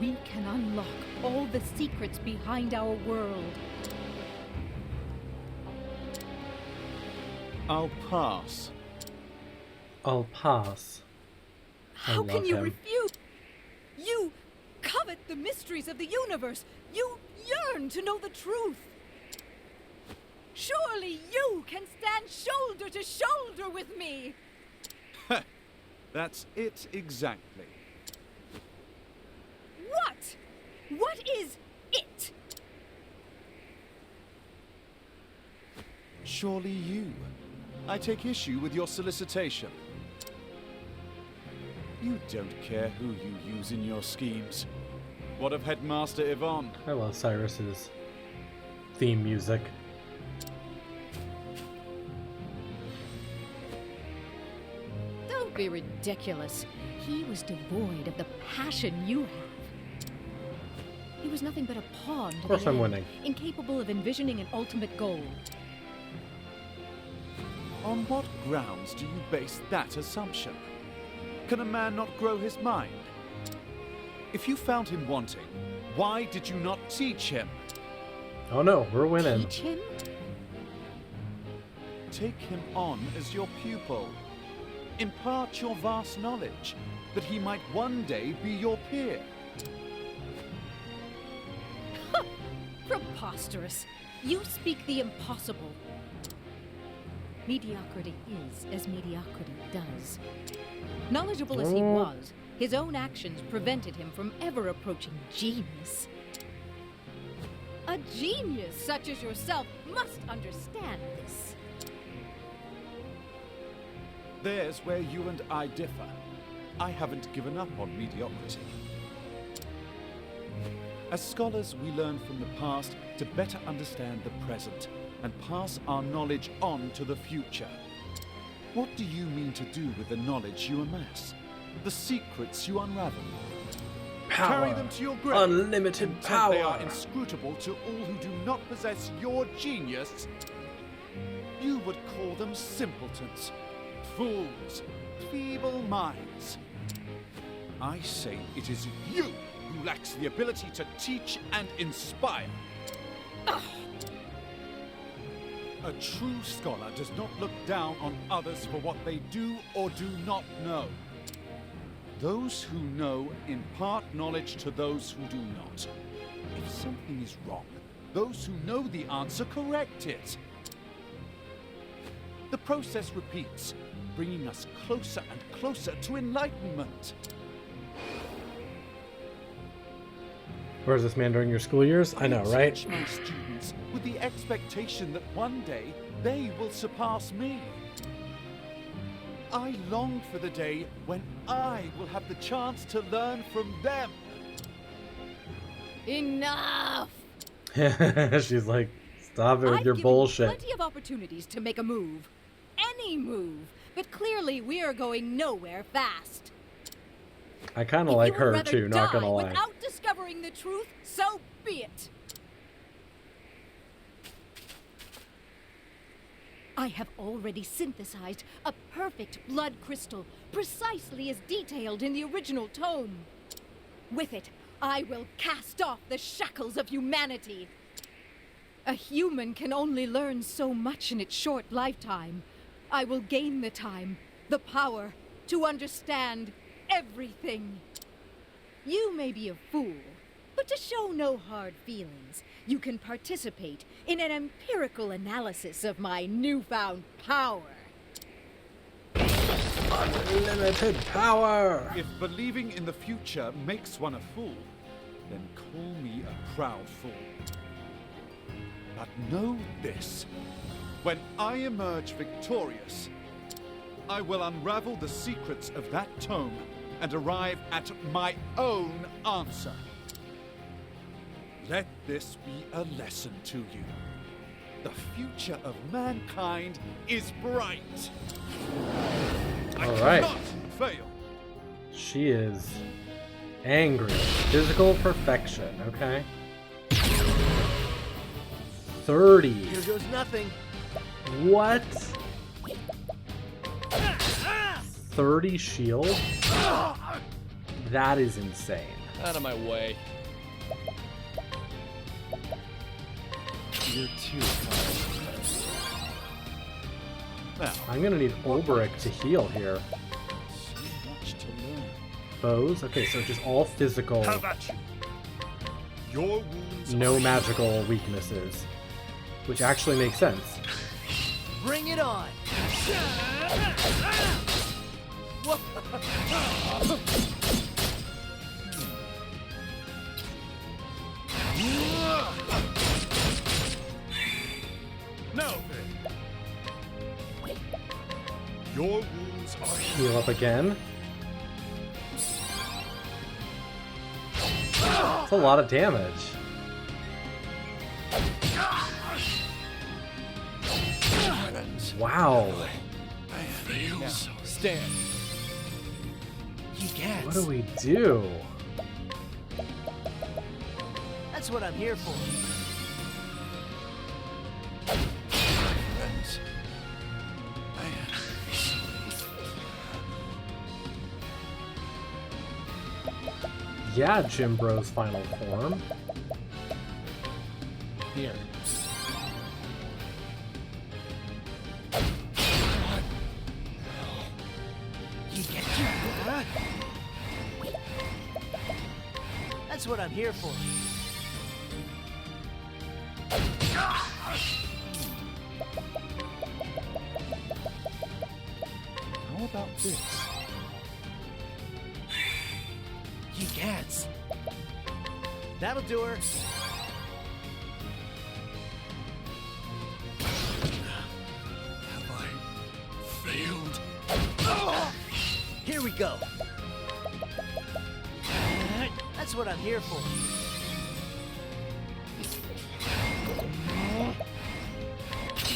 we can unlock all the secrets behind our world. I'll pass. I'll pass. I How love can you him. refuse? You covet the mysteries of the universe. You yearn to know the truth. Surely you can stand shoulder to shoulder with me. That's it exactly. What? What is it? Surely you. I take issue with your solicitation. You don't care who you use in your schemes. What of Headmaster Yvonne? I love Cyrus's theme music. Don't be ridiculous. He was devoid of the passion you have. He was nothing but a pawn to Of course the I'm end, winning. incapable of envisioning an ultimate goal. On what grounds do you base that assumption? Can a man not grow his mind? If you found him wanting, why did you not teach him? Oh no, we're winning. Teach him? Take him on as your pupil. Impart your vast knowledge, that he might one day be your peer. Preposterous. You speak the impossible. Mediocrity is as mediocrity does. Knowledgeable as he was, his own actions prevented him from ever approaching genius. A genius such as yourself must understand this. There's where you and I differ. I haven't given up on mediocrity. As scholars, we learn from the past to better understand the present and pass our knowledge on to the future. What do you mean to do with the knowledge you amass? The secrets you unravel? Power. Carry them to your grave. Unlimited Intent power. They are inscrutable to all who do not possess your genius. You would call them simpletons, fools, feeble minds. I say it is you who lacks the ability to teach and inspire. A true scholar does not look down on others for what they do or do not know. Those who know impart knowledge to those who do not. If something is wrong, those who know the answer correct it. The process repeats, bringing us closer and closer to enlightenment. Where's this man during your school years? I know, right? teach my students with the expectation that one day they will surpass me. I long for the day when I will have the chance to learn from them. Enough! She's like, stop it with I've your given bullshit. you plenty of opportunities to make a move. Any move. But clearly we are going nowhere fast. I kind of If like you would her rather too, not gonna die lie. Without discovering the truth, so be it. I have already synthesized a perfect blood crystal, precisely as detailed in the original tome. With it, I will cast off the shackles of humanity. A human can only learn so much in its short lifetime. I will gain the time, the power, to understand everything. You may be a fool, but to show no hard feelings, you can participate in an empirical analysis of my newfound power. Unlimited power! If believing in the future makes one a fool, then call me a proud fool. But know this, when I emerge victorious, I will unravel the secrets of that tome and arrive at my own answer. Let this be a lesson to you. The future of mankind is bright. All right. Not fail. She is angry. Physical perfection, okay? 30. Here goes nothing. What? 30 shield? That is insane. Out of my way. You're too kind. Now, I'm gonna need Ulbrich to heal here. so much to learn. Foes? Okay, so just all physical, How about you? Your wounds no are magical weaknesses. Which actually makes sense. Bring it on. No, then. Your wounds are Heal up again. That's a lot of damage. Wow. Now, stand. You can't. What do we do? That's what I'm here for. Yeah, Jim Bro's final form. Here. You get huh? That's what I'm here for. How about this? Ye cats. That'll do her. Have I failed? Here we go. That's what I'm here for.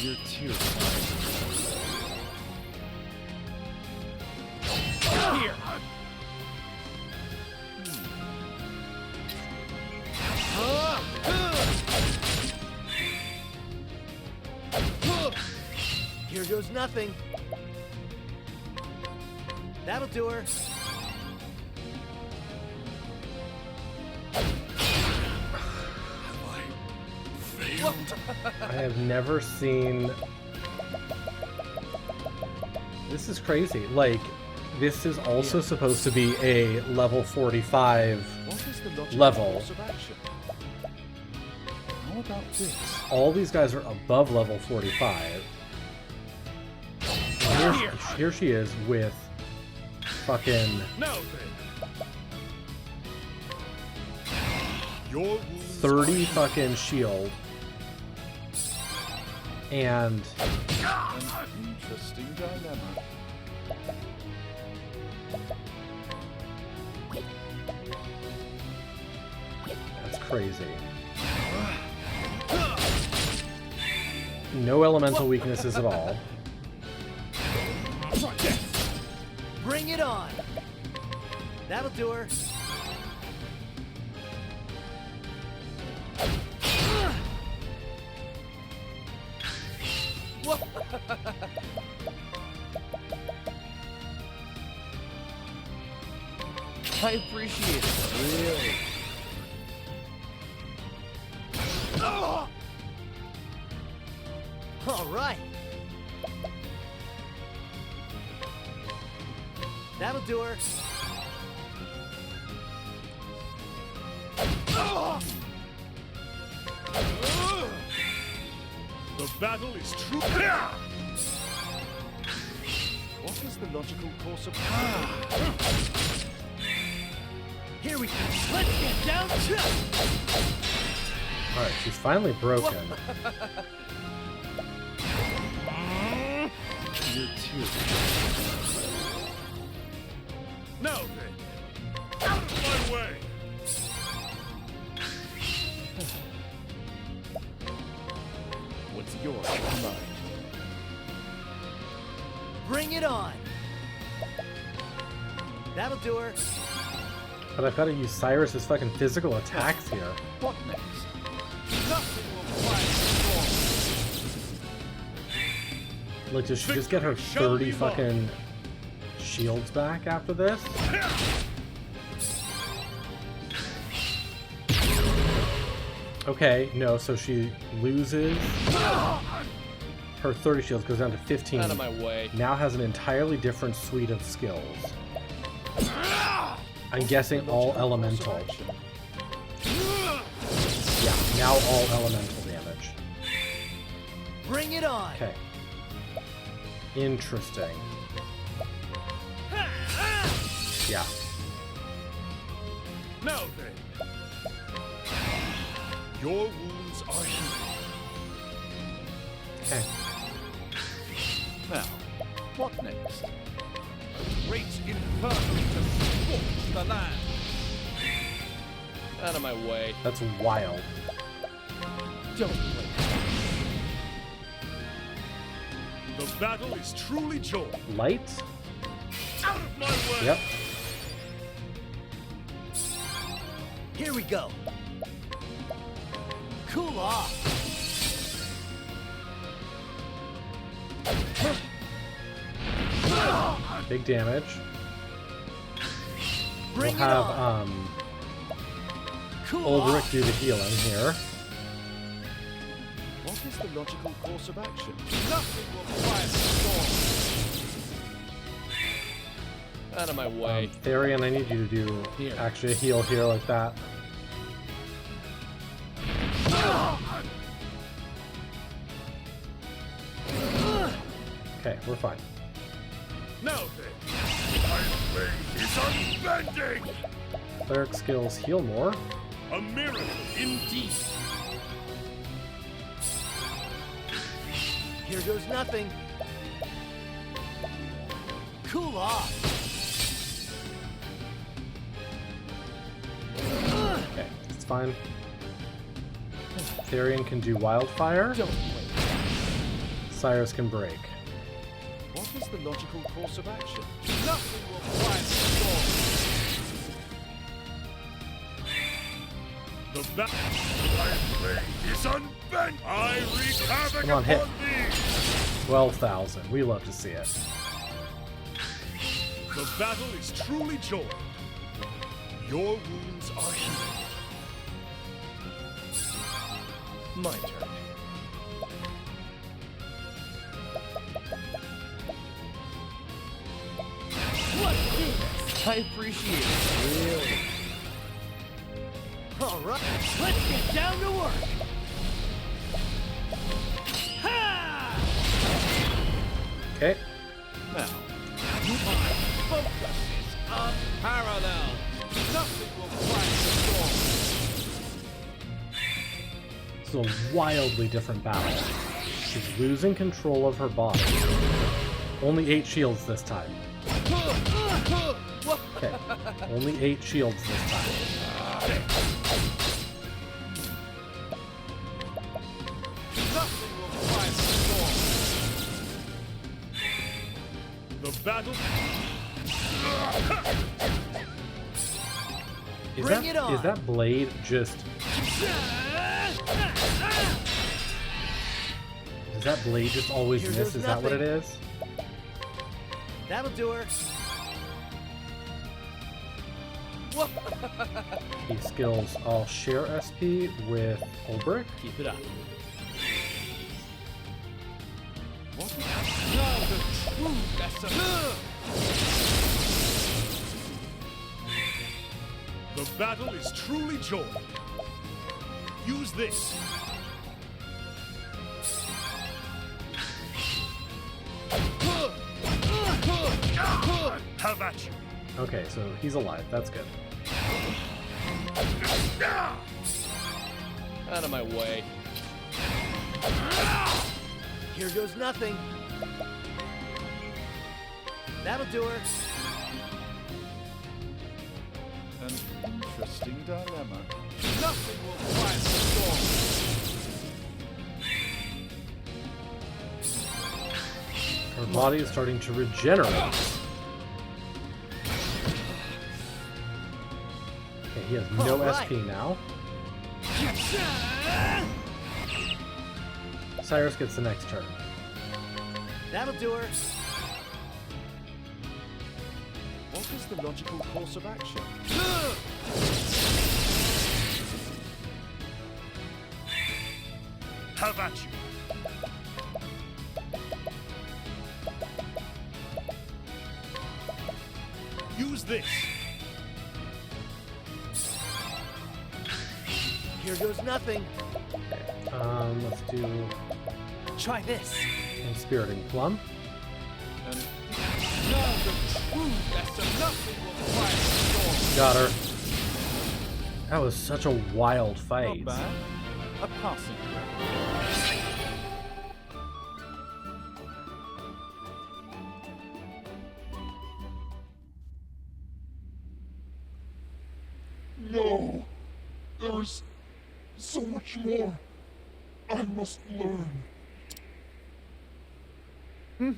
You're too Here. Here goes nothing. That'll do her. Have I failed? I have never seen... This is crazy. Like, this is also supposed to be a level 45 What is the logical level. course of action? How about this? All these guys are above level 45. And here she is with fucking Now then. Your wounds 30 are fucking shield. And An interesting dilemma. that's crazy. No elemental weaknesses at all. Bring it on. That'll do her. Whoa. I appreciate it. Really. All right. That'll do her. The battle is true. What is the logical course of Here we go. Let's get down to. Alright, she's finally broken. You're too Now then. Out of my way. What's yours is mine. Bring it on. That'll do her. But I've got to use Cyrus's fucking physical attacks here. What next? Nothing will quiet the storm. Like, does she just get her 30 fucking shields back after this? Okay, no, so she loses her 30 shields, goes down to 15. Out of my way. Now has an entirely different suite of skills. I'm guessing all elemental. Yeah, now all elemental damage. Bring it on. Okay. Interesting. Yeah. Now then. Your wounds are healed. Okay. Now, what next? Great inferno to scorch the land. Out of my way. That's wild. Don't play. The battle is truly joined. Light? Out of my way. Yep. Here we go. Cool off. Big damage. Bring We'll it have on. Cool Ulrich off. do the healing here. What is the logical course of action? Nothing will quiet the storm. Out of my way. Therian, I need you to do Here. actually a heal here like that. Okay, we're fine. Now then, my blade is unbending! Cleric skills heal more. A miracle indeed! Here goes nothing. Cool off. Okay, it's fine. Therian can do wildfire. Don't play. Cyrus can break. What is the logical course of action? Nothing will quiet the storm. The my blade is unbent! I wreak havoc Come on, hit. upon thee! 12,000. We love to see it. The battle is truly joy. Your wounds are healed. My turn. What's this? I appreciate it. Really? All right, let's get down to work. Ha! Okay. Now, my focus is unparalleled. Nothing will quiet the storm. This is a wildly different battle. She's losing control of her body. Only 8 shields this time. Okay. Only 8 shields this time. Nothing will quiet the storm. The battle Bring it on. Is that blade just... Does that blade just always Here miss? goes Is that what it nothing. is? That'll do her. He skills I'll share SP with Ulbrich. Keep it up. What is now the true lesson? The battle is truly joy. Use this. Have at you. Okay, so he's alive. That's good. Out of my way. Here goes nothing. That'll do her. An interesting dilemma. Nothing will quiet the storm. Her body is starting to regenerate. Okay, he has no Alright. SP now. Cyrus gets the next turn. That'll do her. What is the logical course of action? Have at you. Use this. Here goes nothing. Let's do Try this. Inspiriting Plum. And now the true lesson. Nothing will quiet the storm. Got her. That was such a wild fight. Not bad. A passing grade. No. There is so much more I must learn. If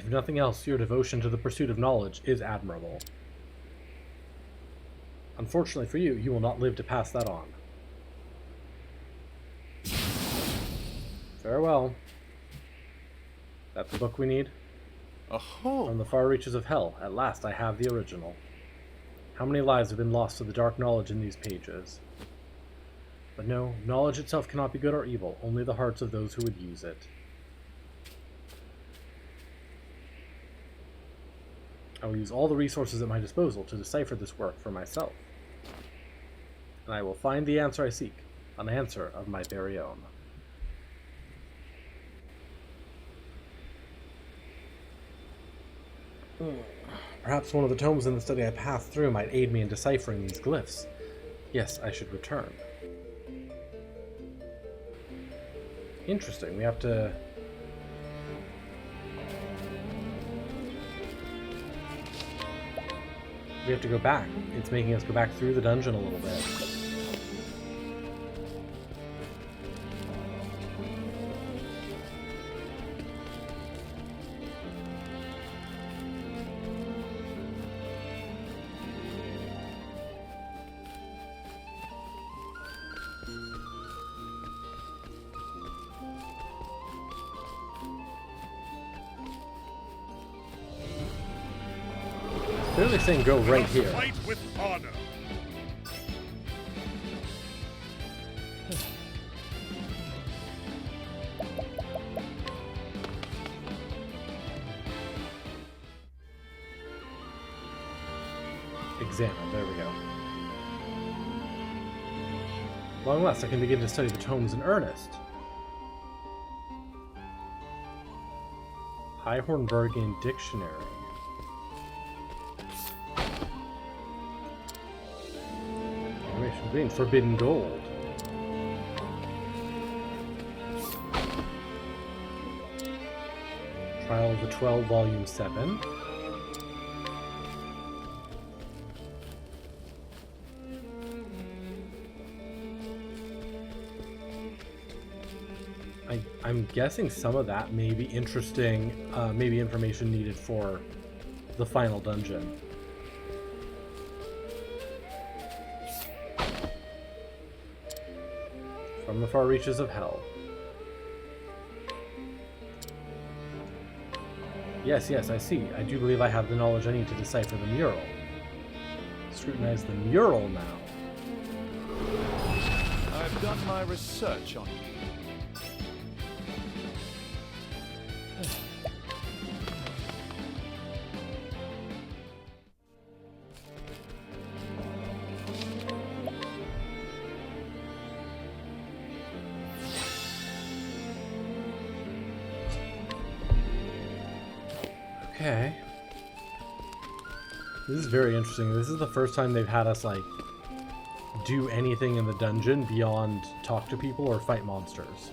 nothing else, your devotion to the pursuit of knowledge is admirable. Unfortunately for you, you will not live to pass that on. Farewell. That the book we need? Oh, From the far reaches of hell, at last I have the original. How many lives have been lost to the dark knowledge in these pages? But no, knowledge itself cannot be good or evil, only the hearts of those who would use it. I will use all the resources at my disposal to decipher this work for myself. And I will find the answer I seek, an answer of my very own. Perhaps one of the tomes in the study I passed through might aid me in deciphering these glyphs. Yes, I should return. Interesting, we have to... We have to go back. It's making us go back through the dungeon a little bit. Clearly saying go right here. Fight with honor. Examine, there we go. Long last, I can begin to study the tomes in earnest. Highhornbergian Dictionary. Green, Forbidden Gold. Trial of the 12, Volume 7. I'm guessing some of that may be interesting, maybe information needed for the final dungeon. From the far reaches of hell. Yes, I see. I do believe I have the knowledge I need to decipher the mural. Scrutinize the mural now. I've done my research on you. Okay. This is very interesting. This is the first time they've had us, like, do anything in the dungeon beyond talk to people or fight monsters.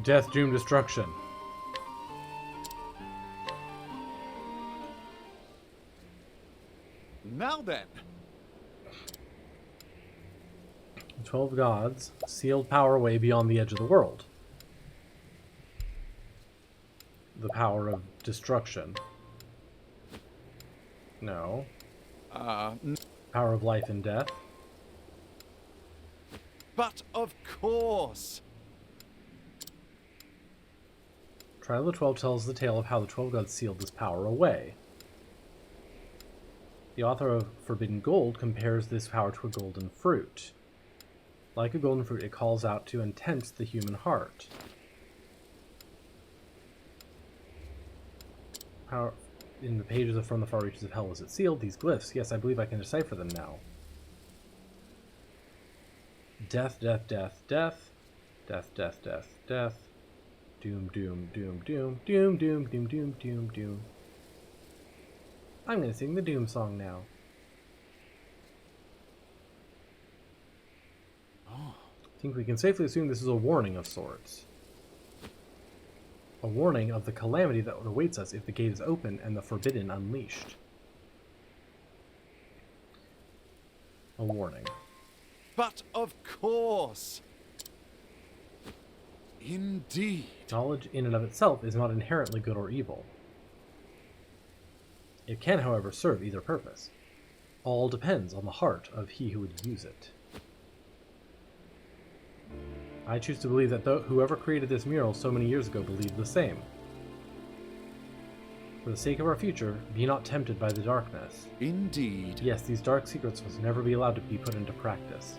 Death, doom, destruction. Now then. 12 gods, sealed power way beyond the edge of the world. The power of destruction. No. Power of life and death. But of course. Trial of the 12 tells the tale of how the 12 gods sealed this power away. The author of Forbidden Gold compares this power to a golden fruit. Like a golden fruit, it calls out to and tempts the human heart. Power in the pages of From the Far Reaches of Hell was it sealed? These glyphs. Yes, I believe I can decipher them now. Death, death, death, death. Death, death, death, death. Doom, doom, doom, doom, doom, doom, doom, doom, doom, doom. I'm going to sing the Doom song now. I think we can safely assume this is a warning of sorts. A warning of the calamity that awaits us if the gate is open and the forbidden unleashed. A warning. But of course. Indeed. Knowledge in and of itself is not inherently good or evil. It can, however, serve either purpose. All depends on the heart of he who would use it. I choose to believe that whoever created this mural so many years ago believed the same. For the sake of our future, be not tempted by the darkness. Indeed. Yes, these dark secrets must never be allowed to be put into practice.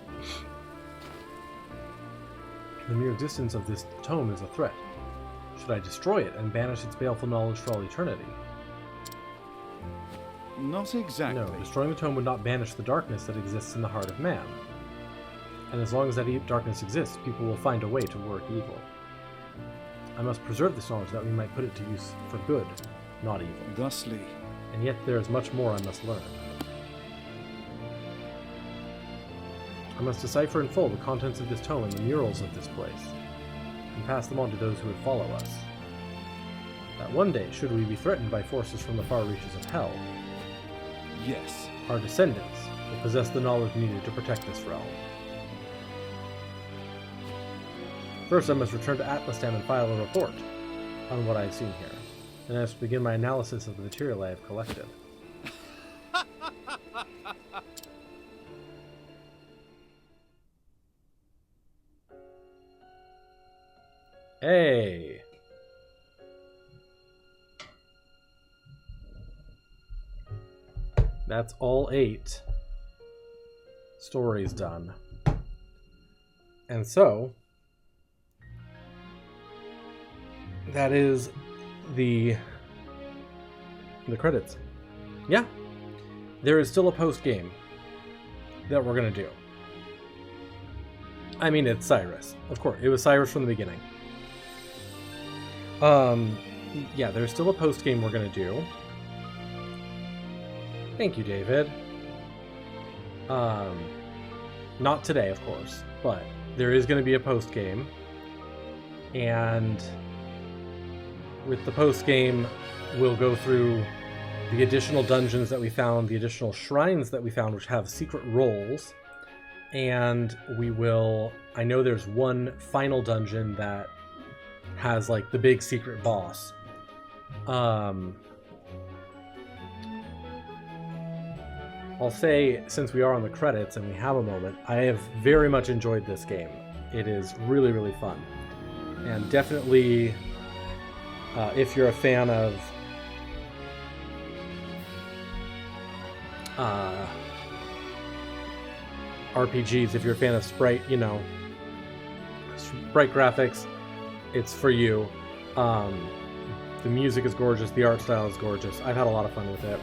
The mere existence of this tome is a threat. Should I destroy it and banish its baleful knowledge for all eternity? Not exactly. No, destroying the tome would not banish the darkness that exists in the heart of man. And as long as that darkness exists, people will find a way to work evil. I must preserve this knowledge that we might put it to use for good, not evil. Thusly. And yet there is much more I must learn. I must decipher in full the contents of this tome and the murals of this place, and pass them on to those who would follow us. That one day, should we be threatened by forces from the far reaches of hell, Yes. our descendants will possess the knowledge needed to protect this realm. First, I must return to Atlastam and file a report on what I have seen here, and I must begin my analysis of the material I have collected. Hey! That's all 8 stories done. And so, that is the credits. Yeah. There is still a post-game that we're going to do. I mean, it's Cyrus. Of course, it was Cyrus from the beginning. Yeah, there's still a post-game we're going to do. Thank you, David. Not today, of course, but there is going to be a post-game. And with the post-game, we'll go through the additional dungeons that we found, the additional shrines that we found, which have secret roles. And we will... I know there's one final dungeon that has, like, the big secret boss. I'll say, since we are on the credits and we have a moment, I have very much enjoyed this game. It is really, really fun. And definitely, if you're a fan of RPGs, if you're a fan of sprite graphics, it's for you. The music is gorgeous, the art style is gorgeous. I've had a lot of fun with it.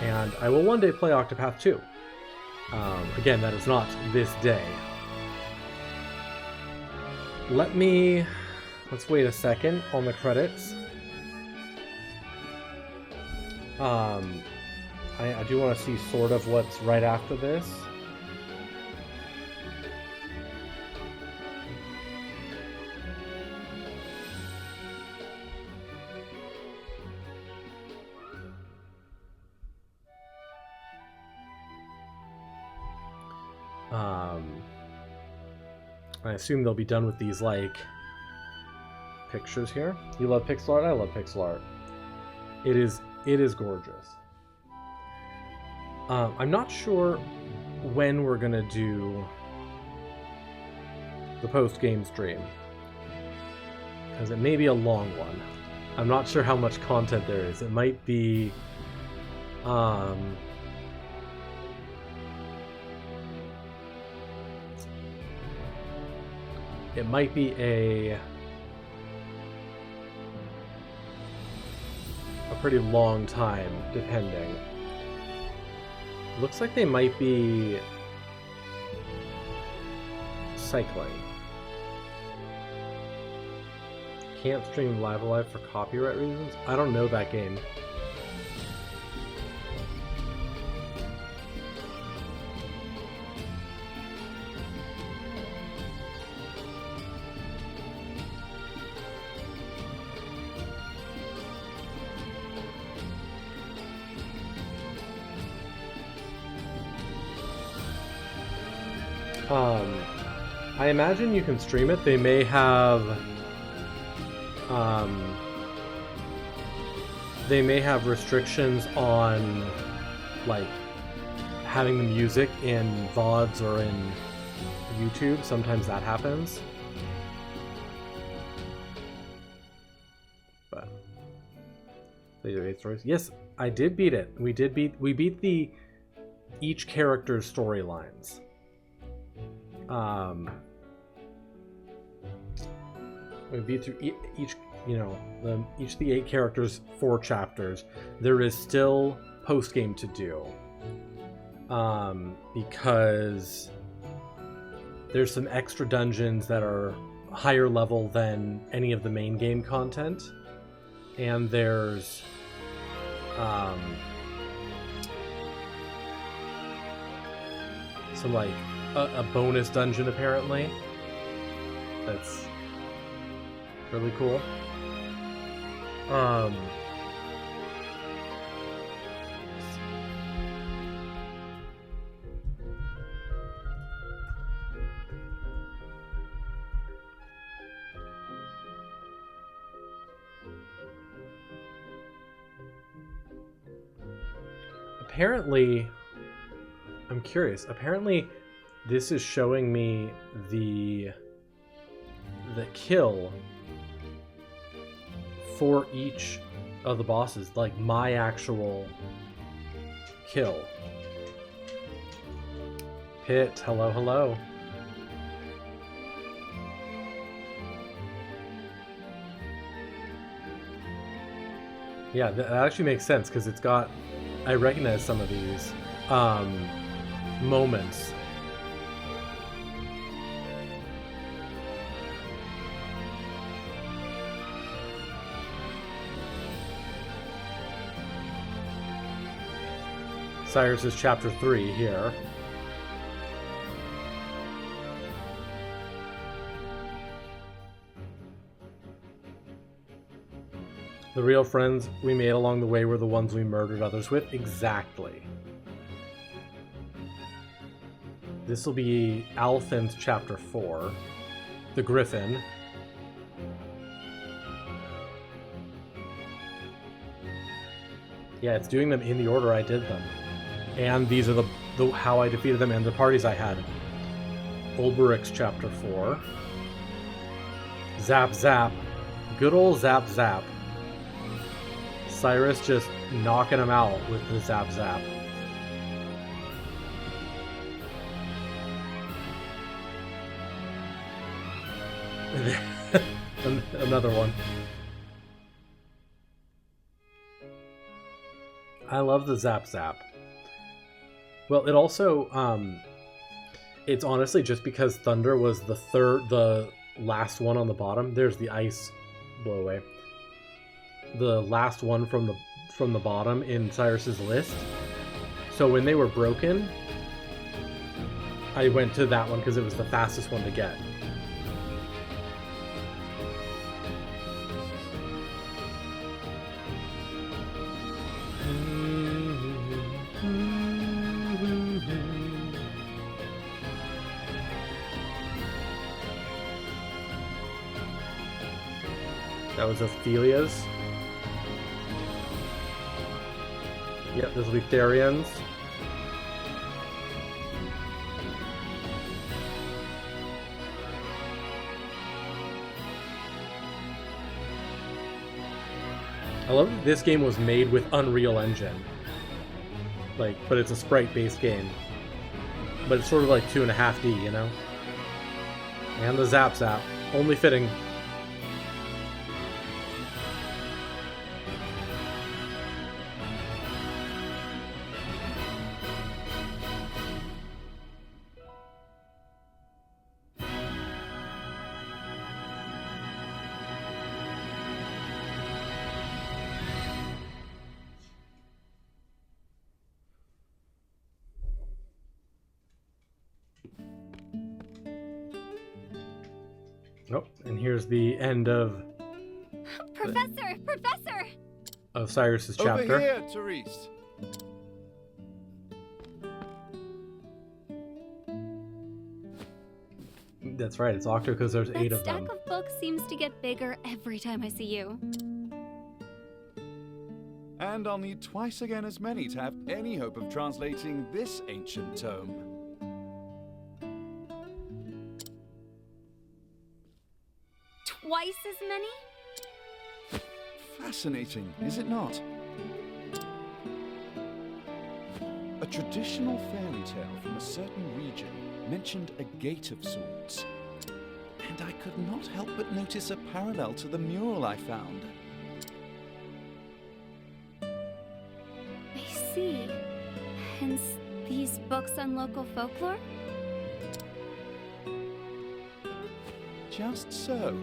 And I will one day play Octopath 2. Again, that is not this day. Let's wait a second on the credits. I do want to see sort of what's right after this. I assume they'll be done with these, like, pictures here. You love pixel art? I love pixel art. It is gorgeous. I'm not sure when we're gonna do the post-game stream, because it may be a long one. I'm not sure how much content there is. It might be it might be a pretty long time, depending. Looks like they might be cycling. Can't stream live for copyright reasons? I don't know that game. I imagine you can stream it. They may have restrictions on, like, having the music in VODs or in YouTube. Sometimes that happens. But they do 8 stories. Yes, I did beat it. We beat the each character's storylines. We beat through each, each of the 8 characters' 4 chapters. There is still post game to do, because there's some extra dungeons that are higher level than any of the main game content, and there's some like a bonus dungeon apparently that's really cool. Apparently, I'm curious. Apparently, this is showing me the kill for each of the bosses, like my actual kill. Pit, hello, hello. Yeah, that actually makes sense because it's got. I recognize some of these moments. Cyrus's Chapter 3 here. The real friends we made along the way were the ones we murdered others with. Exactly. This will be Alphen's Chapter 4. The Griffin. Yeah, it's doing them in the order I did them. And these are the how I defeated them and the parties I had. Ulberic's Chapter 4. Zap Zap. Good old Zap Zap. Cyrus just knocking him out with the Zap Zap. Another one. I love the Zap Zap. Well, it also, it's honestly just because Thunder was the last one on the bottom. There's the ice blow away. The last one from the bottom in Cyrus's list. So when they were broken, I went to that one because it was the fastest one to get. That was Ophelia's. Yep, this will be Therion's. I love that this game was made with Unreal Engine. Like, but it's a sprite-based game. But it's sort of like 2.5D, you know? And the Zap Zap. Only fitting. Oh, and here's the end of Professor! of Cyrus's chapter. Over here, Therese. That's right, it's Octo because there's 8 That of them. stack of books seems to get bigger every time I see you. And I'll need twice again as many to have any hope of translating this ancient tome. Twice as many? Fascinating, is it not? A traditional fairy tale from a certain region mentioned a gate of sorts. And I could not help but notice a parallel to the mural I found. A see. Hence, these books on local folklore? Just so.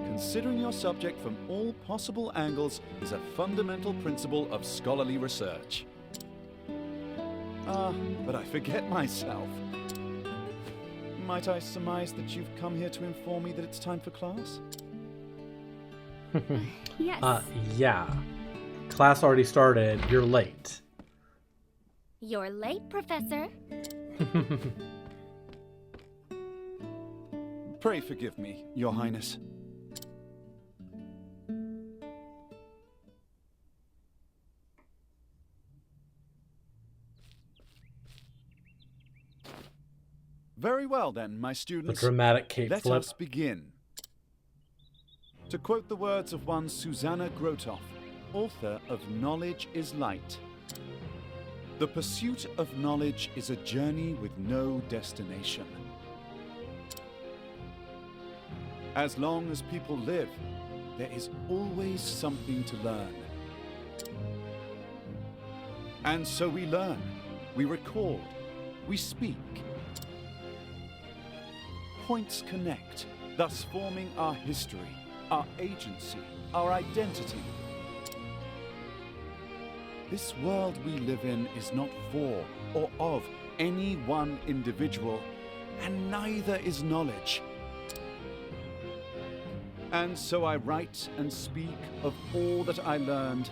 Considering your subject from all possible angles is a fundamental principle of scholarly research. But I forget myself. Might I surmise that you've come here to inform me that it's time for class? Yes. Yeah. Class already started. You're late. You're late, Professor. Pray forgive me, Your Highness. Very well then, my The students. dramatic cape Let flip. us begin. To quote the words of one Susanna Grotoff, author of Knowledge is Light. The pursuit of knowledge is a journey with no destination. As long as people live, there is always something to learn. And so we learn, we record, we speak. Points connect, thus forming our history, our agency, our identity. This world we live in is not for or of any one individual, and neither is knowledge. And so I write and speak of all that I learned,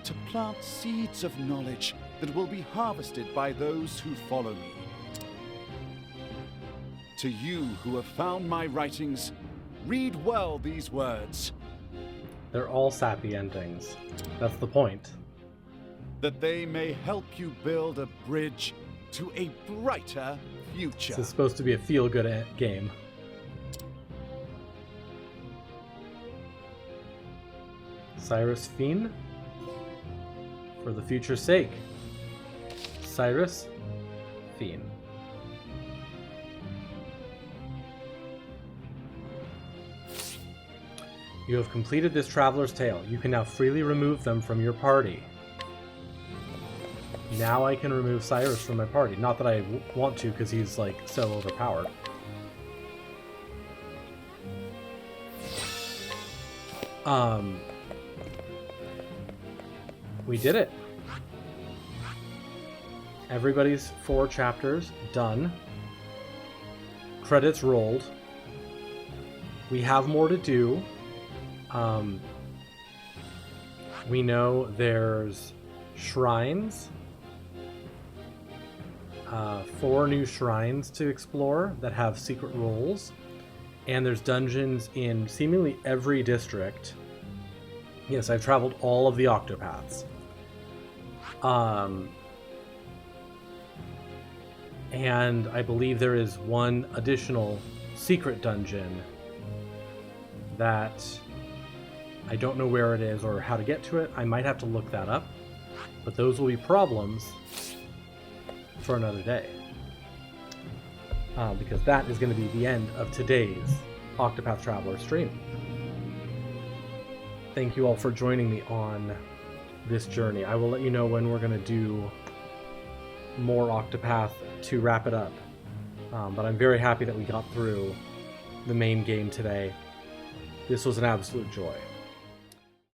to plant seeds of knowledge that will be harvested by those who follow me. To you who have found my writings, read well these words. They're all sappy endings. That's the point. That they may help you build a bridge to a brighter future. This is supposed to be a feel-good game. Cyrus Fin? For the future's sake. Cyrus Fin. You have completed this traveler's tale. You can now freely remove them from your party. Now I can remove Cyrus from my party. Not that I want to, because he's, like, so overpowered. We did it. Everybody's 4 chapters done. Credits rolled. We have more to do. We know there's shrines. 4 new shrines to explore that have secret roles. And there's dungeons in seemingly every district. Yes, I've traveled all of the Octopaths. And I believe there is one additional secret dungeon that I don't know where it is or how to get to it. I might have to look that up. But those will be problems for another day. Because that is going to be the end of today's Octopath Traveler stream. Thank you all for joining me on this journey. I will let you know when we're going to do more Octopath to wrap it up. But I'm very happy that we got through the main game today. This was an absolute joy.